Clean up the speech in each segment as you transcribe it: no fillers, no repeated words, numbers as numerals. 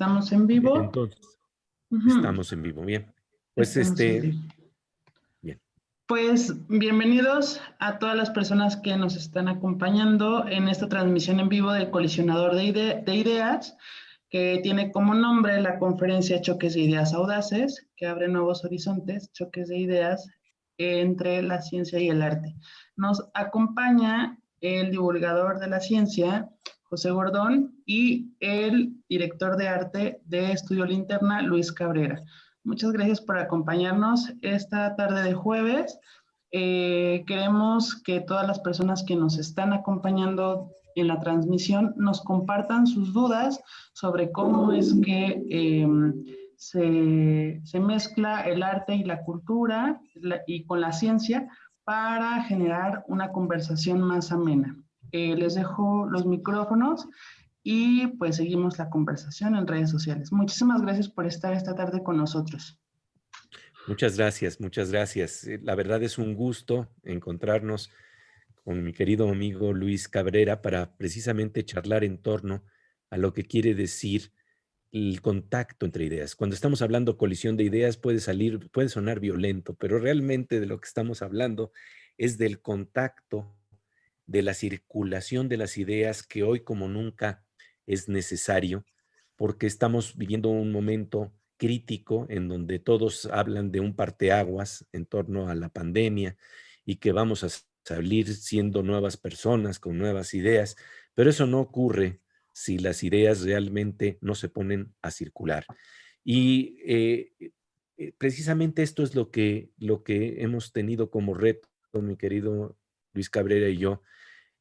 Estamos en vivo. Entonces, estamos en vivo. Bien. Pues Estamos en vivo. bien. Pues bienvenidos a todas las personas que nos están acompañando en esta transmisión en vivo del Colisionador de Ideas, que tiene como nombre la conferencia Choques de Ideas Audaces, que abre nuevos horizontes, choques de ideas entre la ciencia y el arte. Nos acompaña el divulgador de la ciencia, José Gordón, y el director de arte de Estudio Linterna, Luis Cabrera. Muchas gracias por acompañarnos esta tarde de jueves. Queremos que todas las personas que nos están acompañando en la transmisión nos compartan sus dudas sobre cómo es que se mezcla el arte y la cultura y con la ciencia para generar una conversación más amena. Les dejo los micrófonos y pues seguimos la conversación en redes sociales. Muchísimas gracias por estar esta tarde con nosotros. Muchas gracias, muchas gracias. La verdad es un gusto encontrarnos con mi querido amigo Luis Cabrera para precisamente charlar en torno a lo que quiere decir el contacto entre ideas. Cuando estamos hablando colisión de ideas puede sonar violento, pero realmente de lo que estamos hablando es del contacto, de la circulación de las ideas que hoy como nunca es necesario, porque estamos viviendo un momento crítico en donde todos hablan de un parteaguas en torno a la pandemia y que vamos a salir siendo nuevas personas con nuevas ideas, pero eso no ocurre si las ideas realmente no se ponen a circular. Y precisamente esto es lo que hemos tenido como reto, mi querido Luis Cabrera y yo,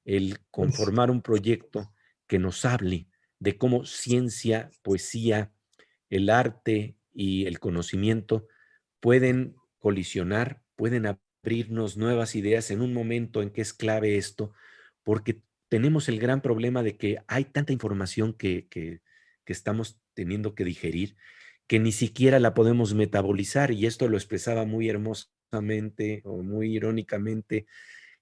el conformar un proyecto que nos hable de cómo ciencia, poesía, el arte y el conocimiento pueden colisionar, pueden abrirnos nuevas ideas en un momento en que es clave esto, porque tenemos el gran problema de que hay tanta información que estamos teniendo que digerir, que ni siquiera la podemos metabolizar, y esto lo expresaba muy hermosamente o muy irónicamente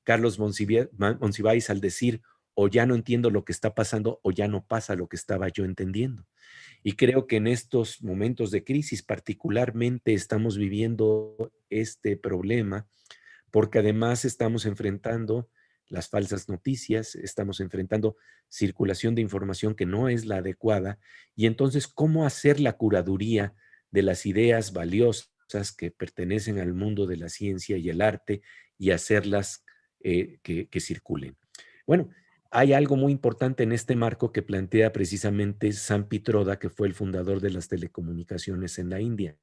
Carlos Monsiváis al decir, o ya no entiendo lo que está pasando, o ya no pasa lo que estaba yo entendiendo. Y creo que en estos momentos de crisis particularmente estamos viviendo este problema, porque además estamos enfrentando las falsas noticias, estamos enfrentando circulación de información que no es la adecuada, y entonces, ¿cómo hacer la curaduría de las ideas valiosas que pertenecen al mundo de la ciencia y el arte y hacerlas que circulen? Bueno, hay algo muy importante en este marco que plantea precisamente Sam Pitroda, que fue el fundador de las telecomunicaciones en la India.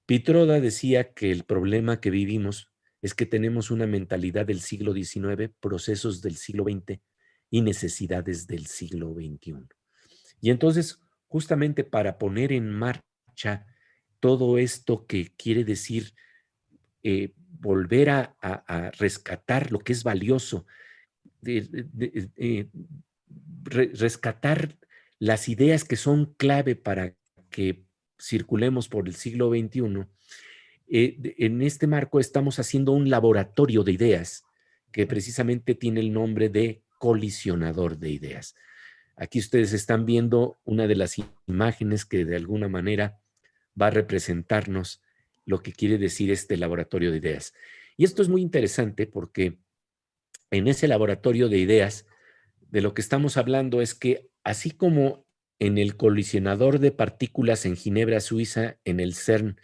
Pitroda decía que el problema que vivimos es que tenemos una mentalidad del siglo XIX, procesos del siglo XX y necesidades del siglo XXI. Y entonces, justamente para poner en marcha todo esto que quiere decir volver a rescatar lo que es valioso, rescatar las ideas que son clave para que circulemos por el siglo XXI, en este marco estamos haciendo un laboratorio de ideas que precisamente tiene el nombre de colisionador de ideas. Aquí ustedes están viendo una de las imágenes que de alguna manera va a representarnos lo que quiere decir este laboratorio de ideas. Y esto es muy interesante porque en ese laboratorio de ideas, de lo que estamos hablando es que así como en el colisionador de partículas en Ginebra, Suiza, en el CERN,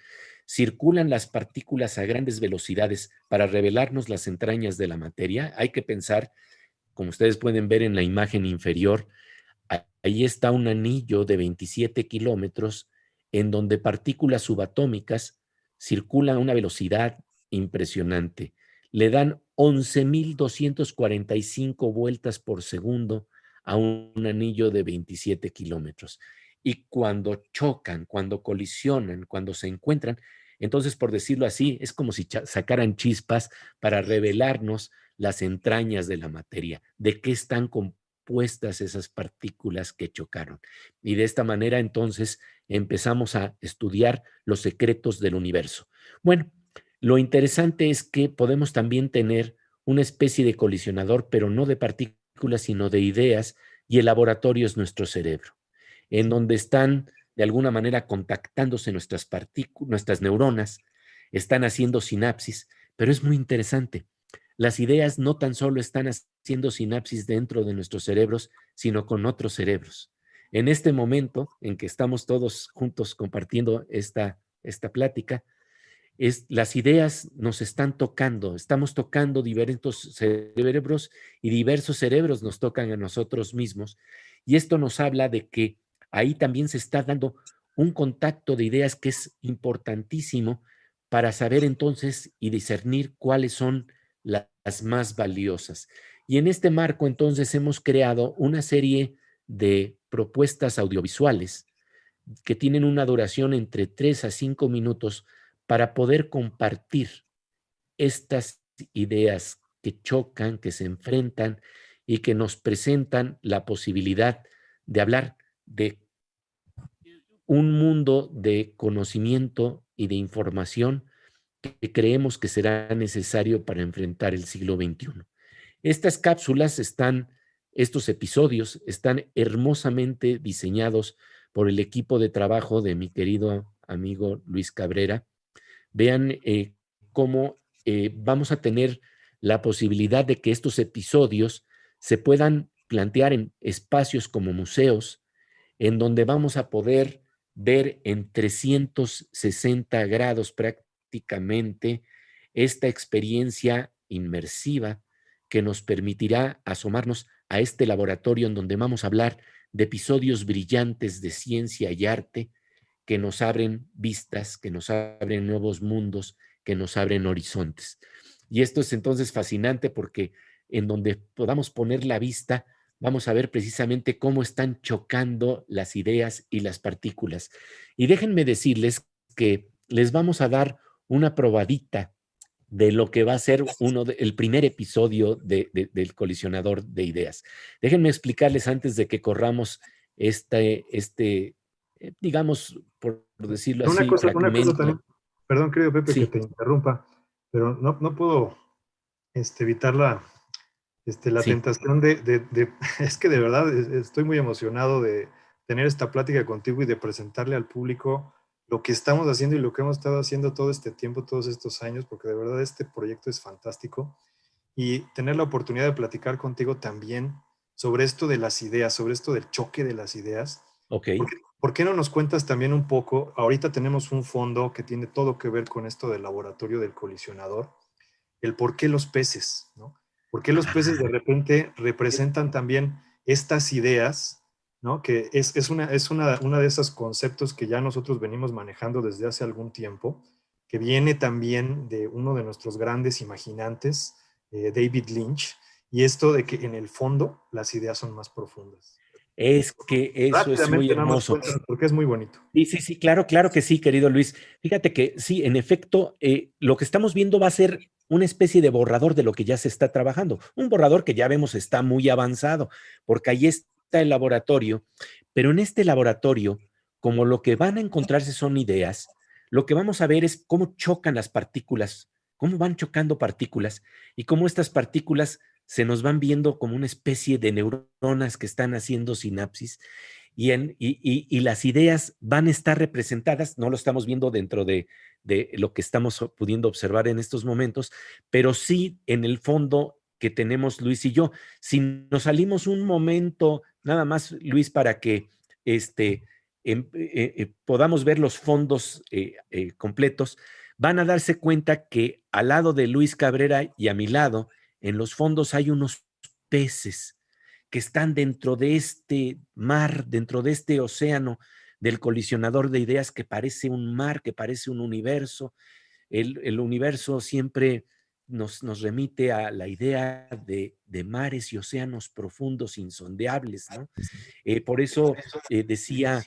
circulan las partículas a grandes velocidades para revelarnos las entrañas de la materia, hay que pensar, como ustedes pueden ver en la imagen inferior, ahí está un anillo de 27 kilómetros en donde partículas subatómicas circulan a una velocidad impresionante. Le dan 11.245 vueltas por segundo a un anillo de 27 kilómetros. Y cuando chocan, cuando colisionan, cuando se encuentran, entonces, por decirlo así, es como si sacaran chispas para revelarnos las entrañas de la materia, de qué están compuestas esas partículas que chocaron. Y de esta manera, entonces, empezamos a estudiar los secretos del universo. Bueno, lo interesante es que podemos también tener una especie de colisionador, pero no de partículas, sino de ideas, y el laboratorio es nuestro cerebro. en donde están de alguna manera contactándose nuestras neuronas, están haciendo sinapsis, pero es muy interesante. Las ideas no tan solo están haciendo sinapsis dentro de nuestros cerebros, sino con otros cerebros. En este momento en que estamos todos juntos compartiendo esta plática, las ideas nos están tocando, estamos tocando diversos cerebros y diversos cerebros nos tocan a nosotros mismos. Y esto nos habla de que ahí también se está dando un contacto de ideas que es importantísimo para saber entonces y discernir cuáles son las más valiosas. Y en este marco entonces hemos creado una serie de propuestas audiovisuales que tienen una duración entre 3 a 5 minutos para poder compartir estas ideas que chocan, que se enfrentan y que nos presentan la posibilidad de hablar de un mundo de conocimiento y de información que creemos que será necesario para enfrentar el siglo XXI. Estas cápsulas estos episodios están hermosamente diseñados por el equipo de trabajo de mi querido amigo Luis Cabrera. Vean cómo vamos a tener la posibilidad de que estos episodios se puedan plantear en espacios como museos, en donde vamos a poder ver en 360 grados prácticamente esta experiencia inmersiva que nos permitirá asomarnos a este laboratorio en donde vamos a hablar de episodios brillantes de ciencia y arte que nos abren vistas, que nos abren nuevos mundos, que nos abren horizontes. Y esto es entonces fascinante porque en donde podamos poner la vista, vamos a ver precisamente cómo están chocando las ideas y las partículas. Y déjenme decirles que les vamos a dar una probadita de lo que va a ser el primer episodio del colisionador de ideas. Déjenme explicarles antes de que corramos digamos, por decirlo así, Una cosa también, fragmento. perdón, querido Pepe, que Sí, te interrumpa, pero no puedo evitar la sí. tentación es que de verdad estoy muy emocionado de tener esta plática contigo y de presentarle al público lo que estamos haciendo y lo que hemos estado haciendo todo este tiempo, todos estos años, porque de verdad este proyecto es fantástico. Y tener la oportunidad de platicar contigo también sobre esto de las ideas, sobre esto del choque de las ideas. Ok. ¿Por qué no nos cuentas también un poco? Ahorita tenemos un fondo que tiene todo que ver con esto del laboratorio del colisionador, el por qué los peces, ¿no? ¿Por qué los peces de repente representan también estas ideas, ¿no? Que es una de esos conceptos que ya nosotros venimos manejando desde hace algún tiempo, que viene también de uno de nuestros grandes imaginantes, David Lynch, y esto de que en el fondo las ideas son más profundas. Es que eso es muy Rápidamente nada más hermoso. cuéntanos, porque es muy bonito. Sí, claro que sí, querido Luis. Fíjate que sí, en efecto, lo que estamos viendo va a ser una especie de borrador de lo que ya se está trabajando. Un borrador que ya vemos está muy avanzado, porque ahí está el laboratorio, pero en este laboratorio, como lo que van a encontrarse son ideas, lo que vamos a ver es cómo chocan las partículas, cómo van chocando partículas y cómo estas partículas se nos van viendo como una especie de neuronas que están haciendo sinapsis y las ideas van a estar representadas, no lo estamos viendo dentro de lo que estamos pudiendo observar en estos momentos, pero sí en el fondo que tenemos Luis y yo. Si nos salimos un momento, nada más, Luis, para que podamos ver los fondos completos, van a darse cuenta que al lado de Luis Cabrera y a mi lado, en los fondos hay unos peces que están dentro de este mar, dentro de este océano del colisionador de ideas que parece un mar, que parece un universo. El universo siempre nos remite a la idea de mares y océanos profundos, insondeables, ¿no? Por eso decía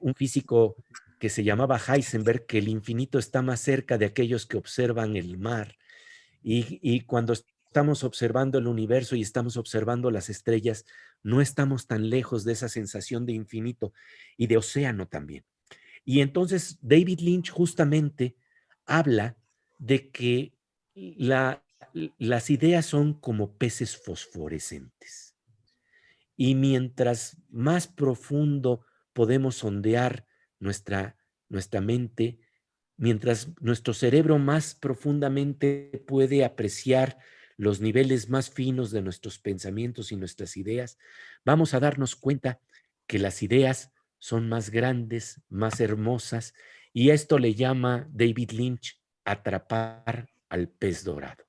un físico que se llamaba Heisenberg que el infinito está más cerca de aquellos que observan el mar. Y cuando estamos observando el universo y estamos observando las estrellas, no estamos tan lejos de esa sensación de infinito y de océano también. Y entonces David Lynch justamente habla de que las ideas son como peces fosforescentes. Y mientras más profundo podemos sondear nuestra mente, mientras nuestro cerebro más profundamente puede apreciar los niveles más finos de nuestros pensamientos y nuestras ideas, vamos a darnos cuenta que las ideas son más grandes, más hermosas, y esto le llama David Lynch atrapar al pez dorado,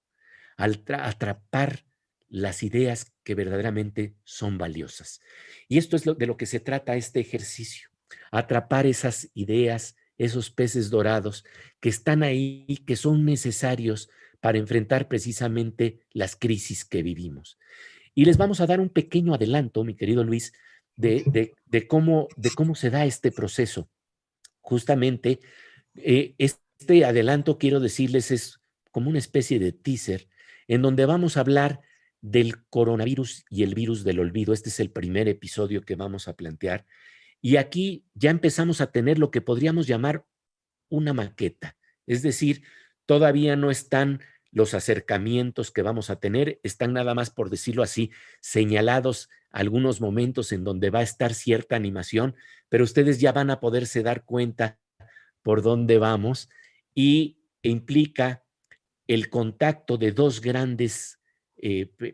atrapar las ideas que verdaderamente son valiosas. Y esto es de lo que se trata este ejercicio, atrapar esas ideas, esos peces dorados que están ahí, que son necesarios para enfrentar precisamente las crisis que vivimos. Y les vamos a dar un pequeño adelanto, mi querido Luis, de cómo se da este proceso. Justamente, este adelanto, quiero decirles, es como una especie de teaser en donde vamos a hablar del coronavirus y el virus del olvido. Este es el primer episodio que vamos a plantear. Y aquí ya empezamos a tener lo que podríamos llamar una maqueta. Es decir, todavía no están los acercamientos que vamos a tener, están nada más, por decirlo así, señalados algunos momentos en donde va a estar cierta animación, pero ustedes ya van a poderse dar cuenta por dónde vamos, y implica el contacto de dos grandes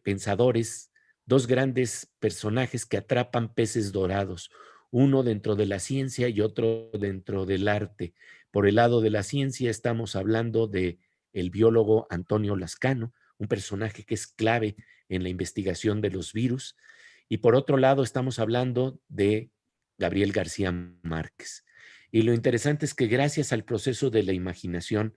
pensadores, dos grandes personajes que atrapan peces dorados, uno dentro de la ciencia y otro dentro del arte. Por el lado de la ciencia estamos hablando de el biólogo Antonio Lascano, un personaje que es clave en la investigación de los virus, y por otro lado estamos hablando de Gabriel García Márquez. Y lo interesante es que gracias al proceso de la imaginación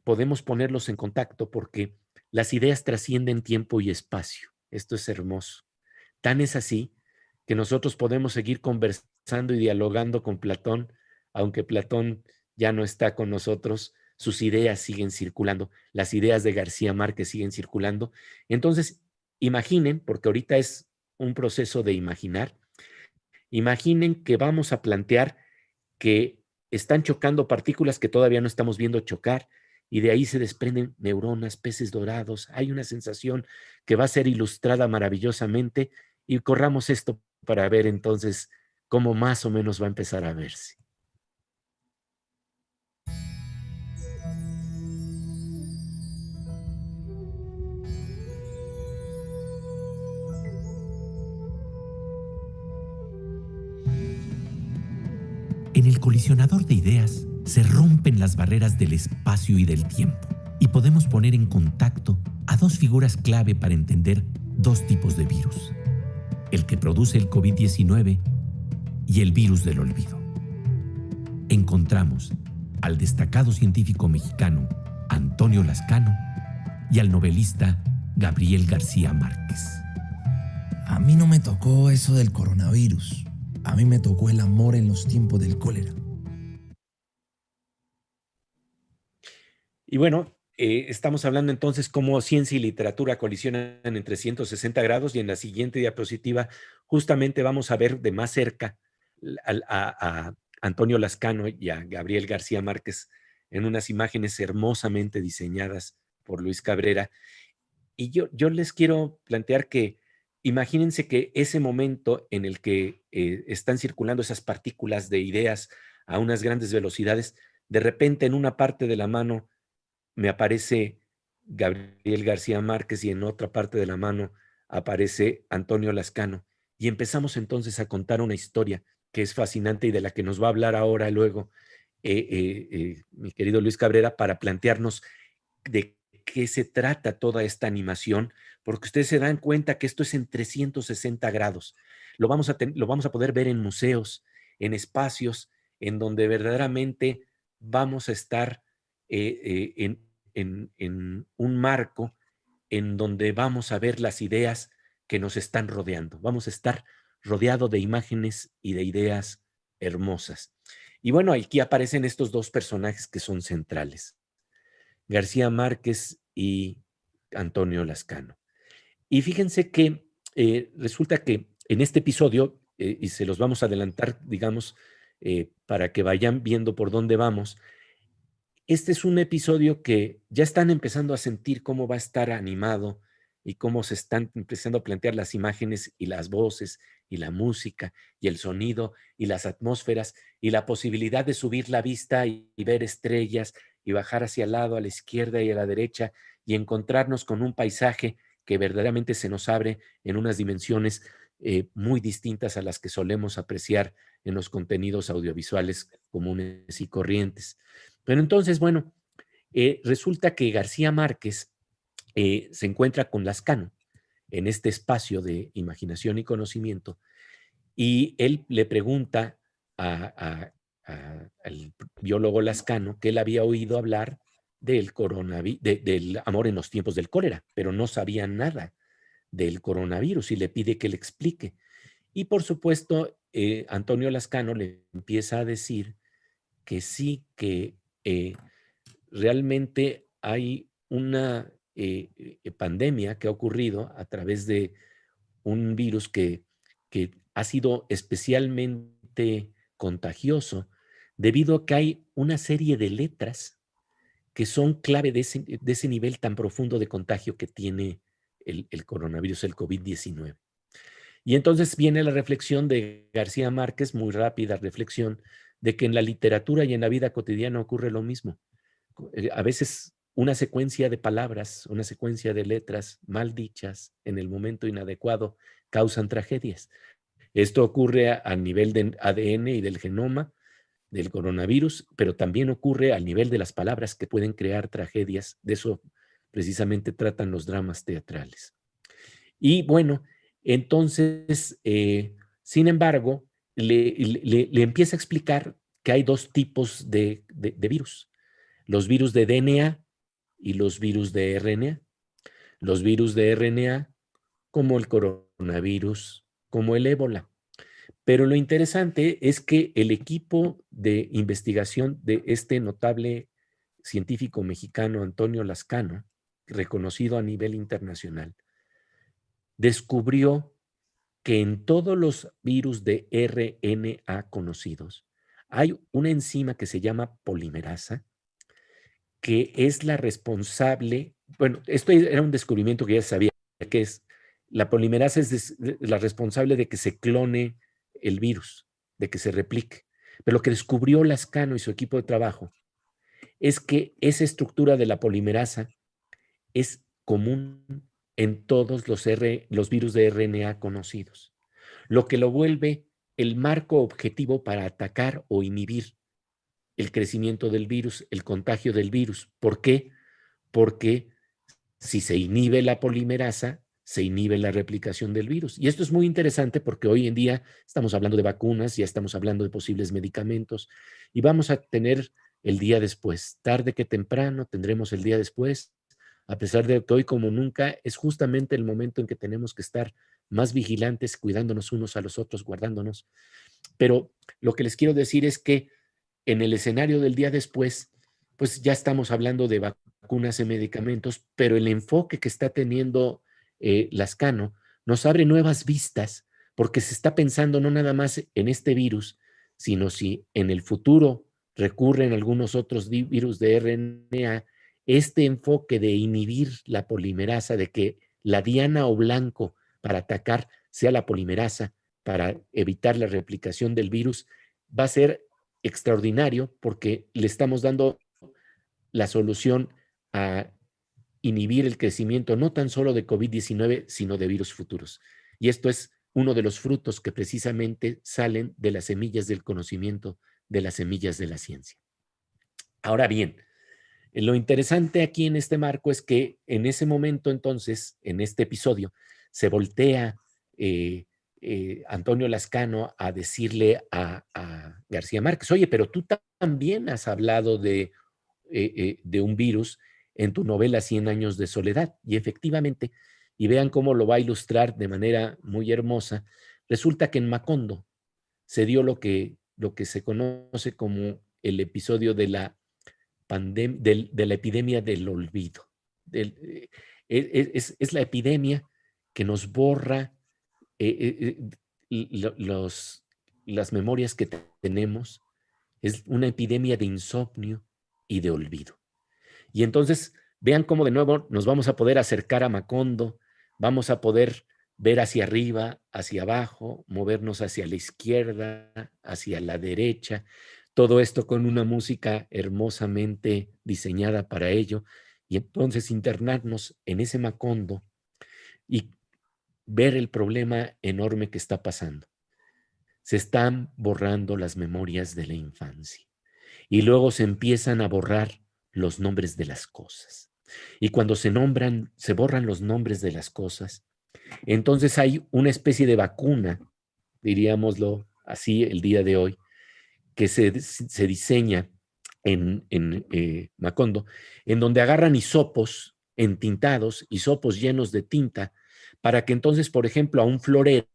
podemos ponerlos en contacto, porque las ideas trascienden tiempo y espacio. Esto es hermoso. Tan es así que nosotros podemos seguir conversando y dialogando con Platón, aunque Platón ya no está con nosotros, sus ideas siguen circulando, las ideas de García Márquez siguen circulando. Entonces, imaginen, porque ahorita es un proceso de imaginar, imaginen que vamos a plantear que están chocando partículas que todavía no estamos viendo chocar, y de ahí se desprenden neuronas, peces dorados. Hay una sensación que va a ser ilustrada maravillosamente, y corramos esto para ver entonces cómo más o menos va a empezar a verse. En el colisionador de ideas se rompen las barreras del espacio y del tiempo, y podemos poner en contacto a dos figuras clave para entender dos tipos de virus: el que produce el COVID-19 y el virus del olvido. Encontramos al destacado científico mexicano Antonio Lascano y al novelista Gabriel García Márquez. A mí no me tocó eso del coronavirus. A mí me tocó el amor en los tiempos del cólera. Y bueno, estamos hablando entonces cómo ciencia y literatura colisionan en 360 grados, y en la siguiente diapositiva justamente vamos a ver de más cerca a Antonio Lascano y a Gabriel García Márquez en unas imágenes hermosamente diseñadas por Luis Cabrera. Y yo les quiero plantear que imagínense que ese momento en el que están circulando esas partículas de ideas a unas grandes velocidades, de repente en una parte de la mano me aparece Gabriel García Márquez y en otra parte de la mano aparece Antonio Lascano. Y empezamos entonces a contar una historia que es fascinante y de la que nos va a hablar ahora luego mi querido Luis Cabrera, para plantearnos de qué se trata toda esta animación, porque ustedes se dan cuenta que esto es en 360 grados. Lo vamos a poder ver en museos, en espacios en donde verdaderamente vamos a estar en un marco en donde vamos a ver las ideas que nos están rodeando. Vamos a estar rodeado de imágenes y de ideas hermosas. Y bueno, aquí aparecen estos dos personajes que son centrales: García Márquez y Antonio Lascano. Y fíjense que resulta que en este episodio, y se los vamos a adelantar, digamos, para que vayan viendo por dónde vamos, este es un episodio que ya están empezando a sentir cómo va a estar animado y cómo se están empezando a plantear las imágenes y las voces y la música y el sonido y las atmósferas y la posibilidad de subir la vista y ver estrellas y bajar hacia el lado, a la izquierda y a la derecha y encontrarnos con un paisaje que verdaderamente se nos abre en unas dimensiones muy distintas a las que solemos apreciar en los contenidos audiovisuales comunes y corrientes. Pero entonces, bueno, resulta que García Márquez se encuentra con Lazcano en este espacio de imaginación y conocimiento, y él le pregunta al biólogo Lazcano que él había oído hablar del amor en los tiempos del cólera, pero no sabía nada del coronavirus y le pide que le explique. Y por supuesto, Antonio Lazcano le empieza a decir que sí, que realmente hay una pandemia que ha ocurrido a través de un virus que ha sido especialmente contagioso debido a que hay una serie de letras que son clave de ese nivel tan profundo de contagio que tiene el coronavirus, el COVID-19. Y entonces viene la reflexión de García Márquez, muy rápida reflexión, de que en la literatura y en la vida cotidiana ocurre lo mismo. A veces una secuencia de palabras, una secuencia de letras mal dichas en el momento inadecuado causan tragedias. Esto ocurre a nivel del ADN y del genoma del coronavirus, pero también ocurre al nivel de las palabras que pueden crear tragedias. De eso precisamente tratan los dramas teatrales. Y bueno, entonces, sin embargo, le empieza a explicar que hay dos tipos de virus. Los virus de DNA y los virus de RNA. Los virus de RNA, como el coronavirus, como el ébola. Pero lo interesante es que el equipo de investigación de este notable científico mexicano, Antonio Lazcano, reconocido a nivel internacional, descubrió que en todos los virus de RNA conocidos hay una enzima que se llama polimerasa, que es la responsable, bueno, esto era un descubrimiento que ya se sabía, que es la polimerasa es la responsable de que se clone el virus, de que se replique. Pero lo que descubrió Lazcano y su equipo de trabajo es que esa estructura de la polimerasa es común en todos los virus de RNA conocidos, lo que lo vuelve el marco objetivo para atacar o inhibir el crecimiento del virus, el contagio del virus. ¿Por qué? Porque si se inhibe la polimerasa, se inhibe la replicación del virus. Y esto es muy interesante porque hoy en día estamos hablando de vacunas, ya estamos hablando de posibles medicamentos y vamos a tener el día después. Tarde que temprano tendremos el día después, a pesar de que hoy como nunca es justamente el momento en que tenemos que estar más vigilantes, cuidándonos unos a los otros, guardándonos. Pero lo que les quiero decir es que en el escenario del día después, pues ya estamos hablando de vacunas y medicamentos, pero el enfoque que está teniendo Lazcano nos abre nuevas vistas, porque se está pensando no nada más en este virus, sino si en el futuro recurren algunos otros virus de RNA, este enfoque de inhibir la polimerasa, de que la diana o blanco para atacar sea la polimerasa, para evitar la replicación del virus, va a ser extraordinario porque le estamos dando la solución a inhibir el crecimiento no tan solo de COVID-19, sino de virus futuros. Y esto es uno de los frutos que precisamente salen de las semillas del conocimiento, de las semillas de la ciencia. Ahora bien, lo interesante aquí en este marco es que en ese momento entonces, en este episodio, se voltea Antonio Lazcano a decirle a García Márquez, oye, pero tú también has hablado de un virus en tu novela 100 años de soledad. Y efectivamente, y vean cómo lo va a ilustrar de manera muy hermosa, resulta que en Macondo se dio lo que se conoce como el episodio de la epidemia del olvido. Es la epidemia que nos borra las memorias que tenemos. Es una epidemia de insomnio y de olvido. Y entonces vean cómo de nuevo nos vamos a poder acercar a Macondo, vamos a poder ver hacia arriba, hacia abajo, movernos hacia la izquierda, hacia la derecha, todo esto con una música hermosamente diseñada para ello, y entonces internarnos en ese Macondo y ver el problema enorme que está pasando. Se están borrando las memorias de la infancia y luego se empiezan a borrar los nombres de las cosas. Y cuando se borran los nombres de las cosas, entonces hay una especie de vacuna, diríamoslo así el día de hoy, que se diseña en Macondo, en donde agarran hisopos entintados, hisopos llenos de tinta, para que entonces, por ejemplo, a un florero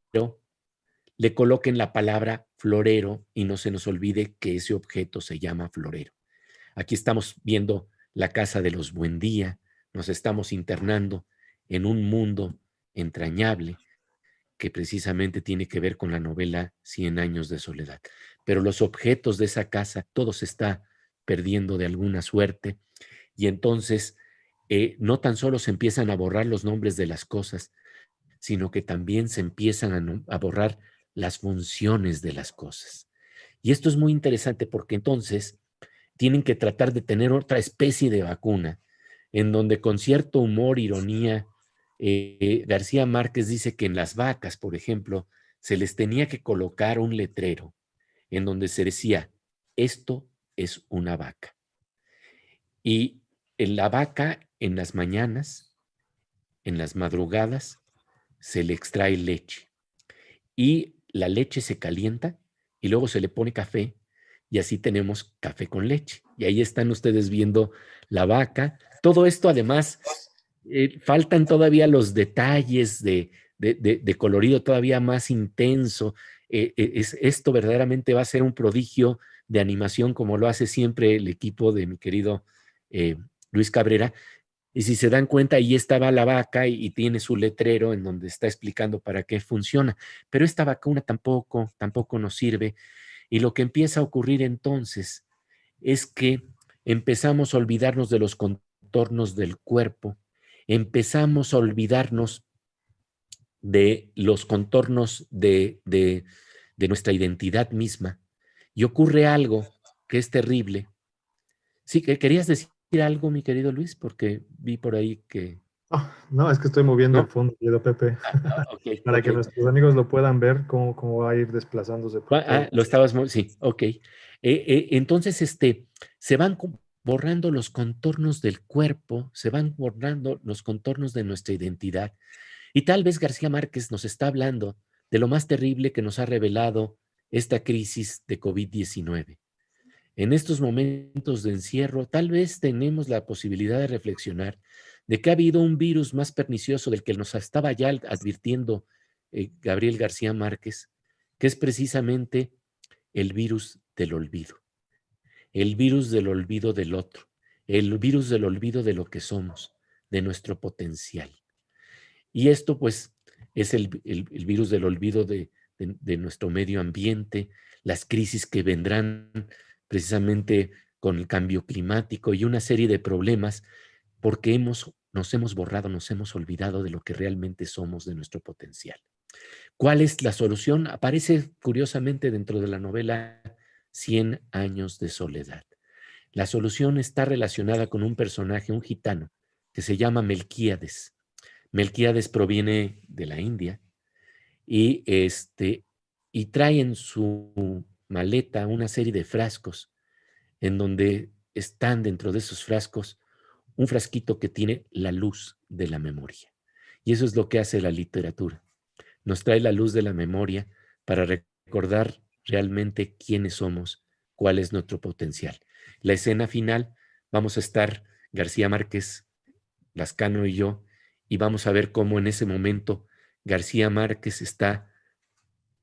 le coloquen la palabra florero y no se nos olvide que ese objeto se llama florero. Aquí estamos viendo la casa de los Buendía, nos estamos internando en un mundo entrañable que precisamente tiene que ver con la novela 100 años de soledad. Pero los objetos de esa casa, todo se está perdiendo de alguna suerte, y entonces no tan solo se empiezan a borrar los nombres de las cosas, sino que también se empiezan a borrar las funciones de las cosas. Y esto es muy interesante porque entonces tienen que tratar de tener otra especie de vacuna, en donde con cierto humor, ironía, García Márquez dice que en las vacas, por ejemplo, se les tenía que colocar un letrero en donde se decía, esto es una vaca. Y en la vaca, en las mañanas, en las madrugadas, se le extrae leche. Y la leche se calienta y luego se le pone café y así tenemos café con leche. Y ahí están ustedes viendo la vaca. Todo esto además, faltan todavía los detalles de colorido todavía más intenso. Esto verdaderamente va a ser un prodigio de animación como lo hace siempre el equipo de mi querido Luis Cabrera. Y si se dan cuenta, ahí estaba la vaca y tiene su letrero en donde está explicando para qué funciona. Pero esta vacuna tampoco nos sirve. Y lo que empieza a ocurrir entonces es que empezamos a olvidarnos de los contornos del cuerpo, empezamos a olvidarnos de los contornos de nuestra identidad misma. Y ocurre algo que es terrible. Sí, que querías decir algo, mi querido Luis, porque vi por ahí que... No, es que estoy moviendo ¿No? el fondo, querido Pepe, Okay, para que okay. nuestros amigos lo puedan ver, cómo va a ir desplazándose por todo. Lo estabas... Sí, ok. Entonces, se van borrando los contornos del cuerpo, se van borrando los contornos de nuestra identidad. Y tal vez García Márquez nos está hablando de lo más terrible que nos ha revelado esta crisis de COVID-19. En estos momentos de encierro, tal vez tenemos la posibilidad de reflexionar de que ha habido un virus más pernicioso del que nos estaba ya advirtiendo Gabriel García Márquez, que es precisamente el virus del olvido. El virus del olvido del otro, el virus del olvido de lo que somos, de nuestro potencial. Y esto, pues, es el virus del olvido de nuestro medio ambiente, las crisis que vendrán precisamente con el cambio climático y una serie de problemas, porque nos hemos borrado, nos hemos olvidado de lo que realmente somos, de nuestro potencial. ¿Cuál es la solución? Aparece curiosamente dentro de la novela 100 años de soledad. La solución está relacionada con un personaje, un gitano, que se llama Melquíades. Melquíades proviene de la India y trae en su maleta una serie de frascos en donde están dentro de esos frascos un frasquito que tiene la luz de la memoria. Y eso es lo que hace la literatura. Nos trae la luz de la memoria para recordar realmente quiénes somos, cuál es nuestro potencial. La escena final, vamos a estar García Márquez, Lascano y yo, y vamos a ver cómo en ese momento García Márquez está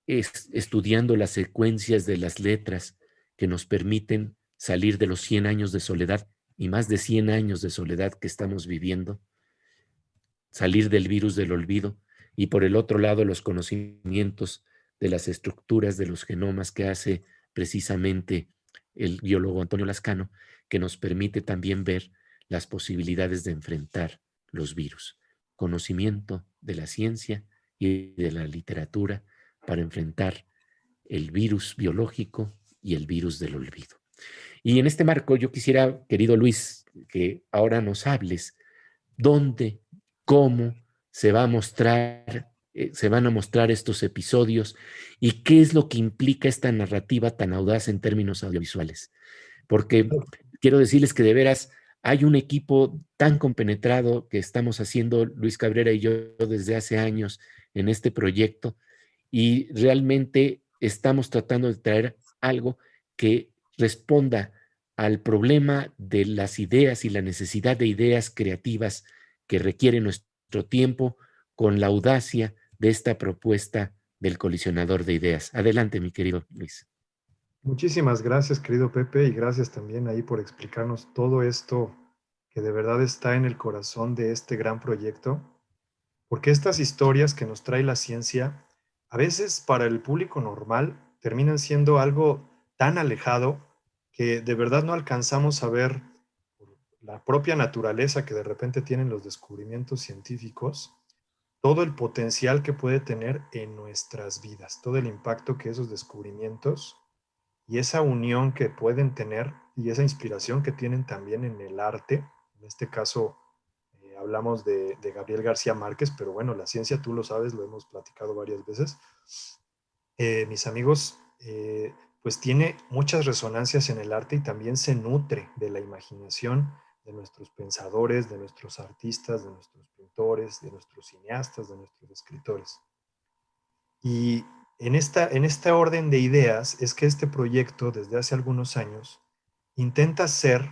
estudiando las secuencias de las letras que nos permiten salir de los 100 años de soledad y más de 100 años de soledad que estamos viviendo, salir del virus del olvido y por el otro lado los conocimientos de las estructuras de los genomas que hace precisamente el biólogo Antonio Lascano, que nos permite también ver las posibilidades de enfrentar los virus. Conocimiento de la ciencia y de la literatura para enfrentar el virus biológico y el virus del olvido. Y en este marco yo quisiera, querido Luis, que ahora nos hables dónde, cómo se va a mostrar, se van a mostrar estos episodios y qué es lo que implica esta narrativa tan audaz en términos audiovisuales. Porque quiero decirles que de veras hay un equipo tan compenetrado que estamos haciendo Luis Cabrera y yo desde hace años en este proyecto, y realmente estamos tratando de traer algo que responda al problema de las ideas y la necesidad de ideas creativas que requiere nuestro tiempo, con la audacia de esta propuesta del colisionador de ideas. Adelante, mi querido Luis. Muchísimas gracias, querido Pepe, y gracias también ahí por explicarnos todo esto que de verdad está en el corazón de este gran proyecto, porque estas historias que nos trae la ciencia, a veces para el público normal terminan siendo algo tan alejado que de verdad no alcanzamos a ver la propia naturaleza que de repente tienen los descubrimientos científicos, todo el potencial que puede tener en nuestras vidas, todo el impacto que esos descubrimientos y esa unión que pueden tener y esa inspiración que tienen también en el arte. En este caso hablamos de Gabriel García Márquez, pero bueno, la ciencia, tú lo sabes, lo hemos platicado varias veces. Mis amigos, pues tiene muchas resonancias en el arte y también se nutre de la imaginación de nuestros pensadores, de nuestros artistas, de nuestros pintores, de nuestros cineastas, de nuestros escritores. Y en esta orden de ideas es que este proyecto, desde hace algunos años, intenta ser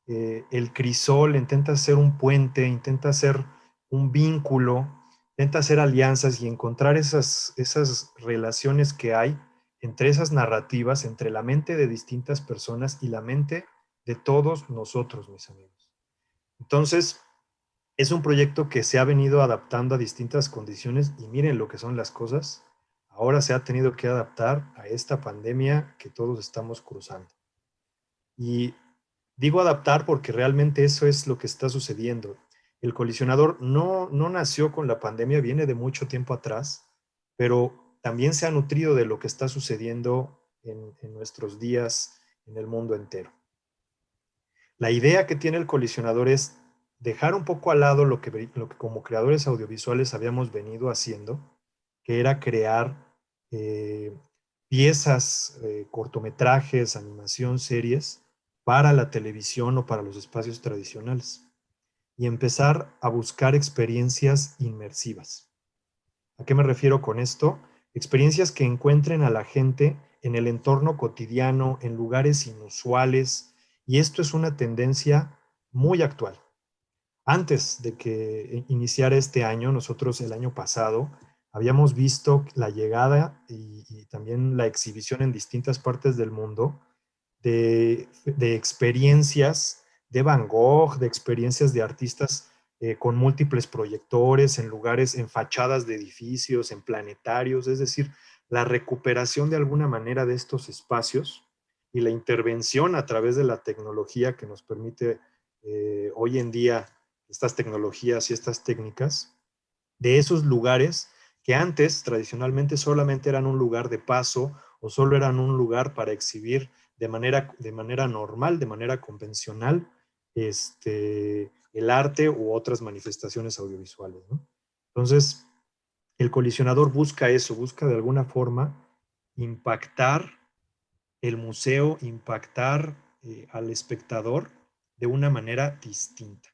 el crisol, intenta ser un puente, intenta ser un vínculo, intenta hacer alianzas y encontrar esas relaciones que hay entre esas narrativas, entre la mente de distintas personas y la mente de todos nosotros, mis amigos. Entonces, es un proyecto que se ha venido adaptando a distintas condiciones y miren lo que son las cosas. Ahora se ha tenido que adaptar a esta pandemia que todos estamos cruzando. Y digo adaptar porque realmente eso es lo que está sucediendo. El colisionador no nació con la pandemia, viene de mucho tiempo atrás, pero también se ha nutrido de lo que está sucediendo en nuestros días en el mundo entero. La idea que tiene el colisionador es dejar un poco al lado lo que como creadores audiovisuales habíamos venido haciendo, que era crear piezas, cortometrajes, animación, series para la televisión o para los espacios tradicionales y empezar a buscar experiencias inmersivas. ¿A qué me refiero con esto? Experiencias que encuentren a la gente en el entorno cotidiano, en lugares inusuales, y esto es una tendencia muy actual. Antes de que iniciara este año, nosotros el año pasado habíamos visto la llegada y también la exhibición en distintas partes del mundo de experiencias de Van Gogh, de experiencias de artistas con múltiples proyectores en lugares, en fachadas de edificios, en planetarios, es decir, la recuperación de alguna manera de estos espacios y la intervención a través de la tecnología que nos permite hoy en día estas tecnologías y estas técnicas, de esos lugares que antes tradicionalmente solamente eran un lugar de paso o solo eran un lugar para exhibir de manera normal, de manera convencional, el arte u otras manifestaciones audiovisuales, ¿no? Entonces, el colisionador busca eso, busca de alguna forma impactar el museo, impactar al espectador de una manera distinta.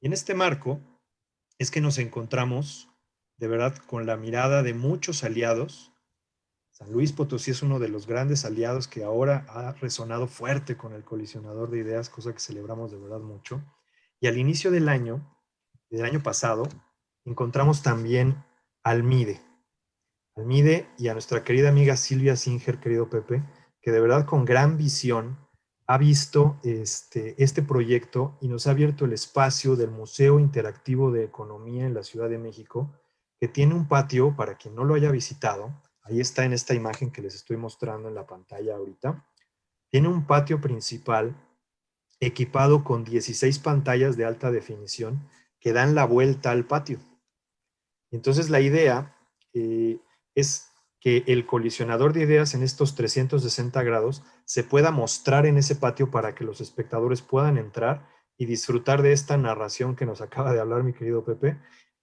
Y en este marco es que nos encontramos de verdad con la mirada de muchos aliados. San Luis Potosí es uno de los grandes aliados que ahora ha resonado fuerte con el colisionador de ideas, cosa que celebramos de verdad mucho. Y al inicio del año pasado, encontramos también al MIDE y a nuestra querida amiga Silvia Singer, querido Pepe, que de verdad con gran visión ha visto este proyecto y nos ha abierto el espacio del Museo Interactivo de Economía en la Ciudad de México, que tiene un patio, para quien no lo haya visitado, ahí está en esta imagen que les estoy mostrando en la pantalla ahorita, tiene un patio principal equipado con 16 pantallas de alta definición que dan la vuelta al patio. Entonces la idea es que el colisionador de ideas en estos 360 grados se pueda mostrar en ese patio para que los espectadores puedan entrar y disfrutar de esta narración que nos acaba de hablar mi querido Pepe,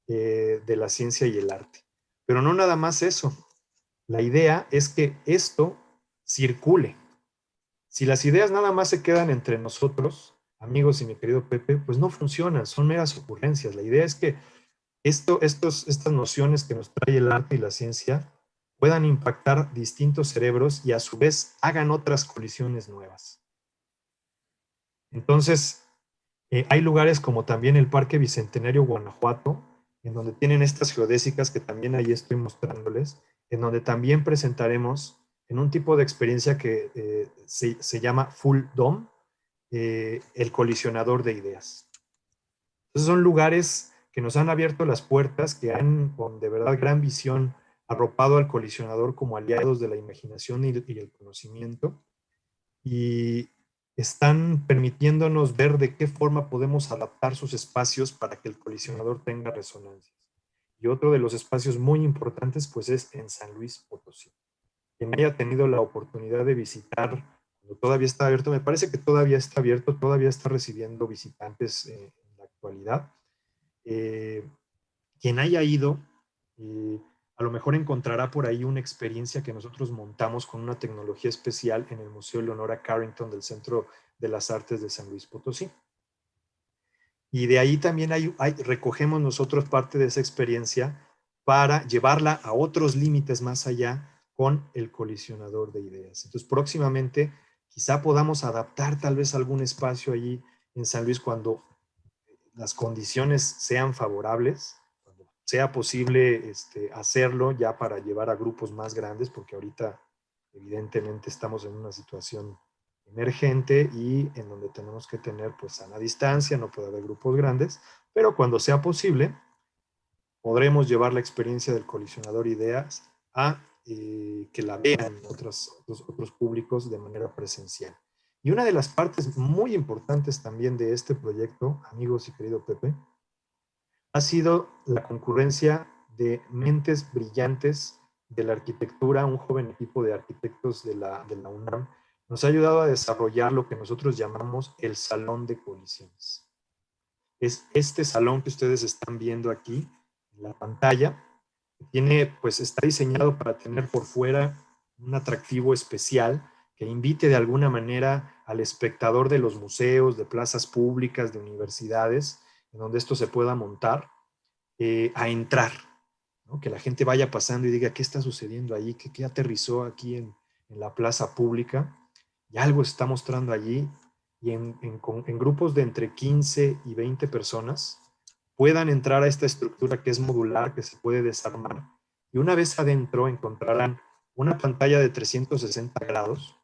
de la ciencia y el arte. Pero no nada más eso. La idea es que esto circule. Si las ideas nada más se quedan entre nosotros, amigos y mi querido Pepe, pues no funcionan, son meras ocurrencias. La idea es que estas nociones que nos trae el arte y la ciencia puedan impactar distintos cerebros y a su vez hagan otras colisiones nuevas. Entonces, hay lugares como también el Parque Bicentenario Guanajuato, en donde tienen estas geodésicas que también ahí estoy mostrándoles, en donde también presentaremos en un tipo de experiencia que se llama Full Dome, el colisionador de ideas. Entonces son lugares que nos han abierto las puertas, que han con de verdad gran visión arropado al colisionador como aliados de la imaginación y el conocimiento, y están permitiéndonos ver de qué forma podemos adaptar sus espacios para que el colisionador tenga resonancias. Y otro de los espacios muy importantes pues es en San Luis Potosí. Quien haya tenido la oportunidad de visitar, cuando todavía está abierto, me parece que todavía está abierto, todavía está recibiendo visitantes en la actualidad. Quien haya ido, a lo mejor encontrará por ahí una experiencia que nosotros montamos con una tecnología especial en el Museo Leonora Carrington del Centro de las Artes de San Luis Potosí. Y de ahí también recogemos nosotros parte de esa experiencia para llevarla a otros límites más allá con el colisionador de ideas. Entonces, próximamente quizá podamos adaptar tal vez algún espacio allí en San Luis cuando las condiciones sean favorables, sea posible hacerlo ya para llevar a grupos más grandes, porque ahorita evidentemente estamos en una situación emergente y en donde tenemos que tener pues sana distancia, no puede haber grupos grandes, pero cuando sea posible podremos llevar la experiencia del colisionador ideas a que la vean otros públicos de manera presencial. Y una de las partes muy importantes también de este proyecto, amigos y querido Pepe, ha sido la concurrencia de mentes brillantes de la arquitectura. Un joven equipo de arquitectos de la UNAM nos ha ayudado a desarrollar lo que nosotros llamamos el Salón de Colisiones. Es este salón que ustedes están viendo aquí en la pantalla. Está diseñado para tener por fuera un atractivo especial que invite de alguna manera al espectador de los museos, de plazas públicas, de universidades, en donde esto se pueda montar, a entrar, ¿no? Que la gente vaya pasando y diga, ¿qué está sucediendo allí? ¿Qué aterrizó aquí en la plaza pública? Y algo está mostrando allí, y en grupos de entre 15 y 20 personas puedan entrar a esta estructura que es modular, que se puede desarmar, y una vez adentro encontrarán una pantalla de 360 grados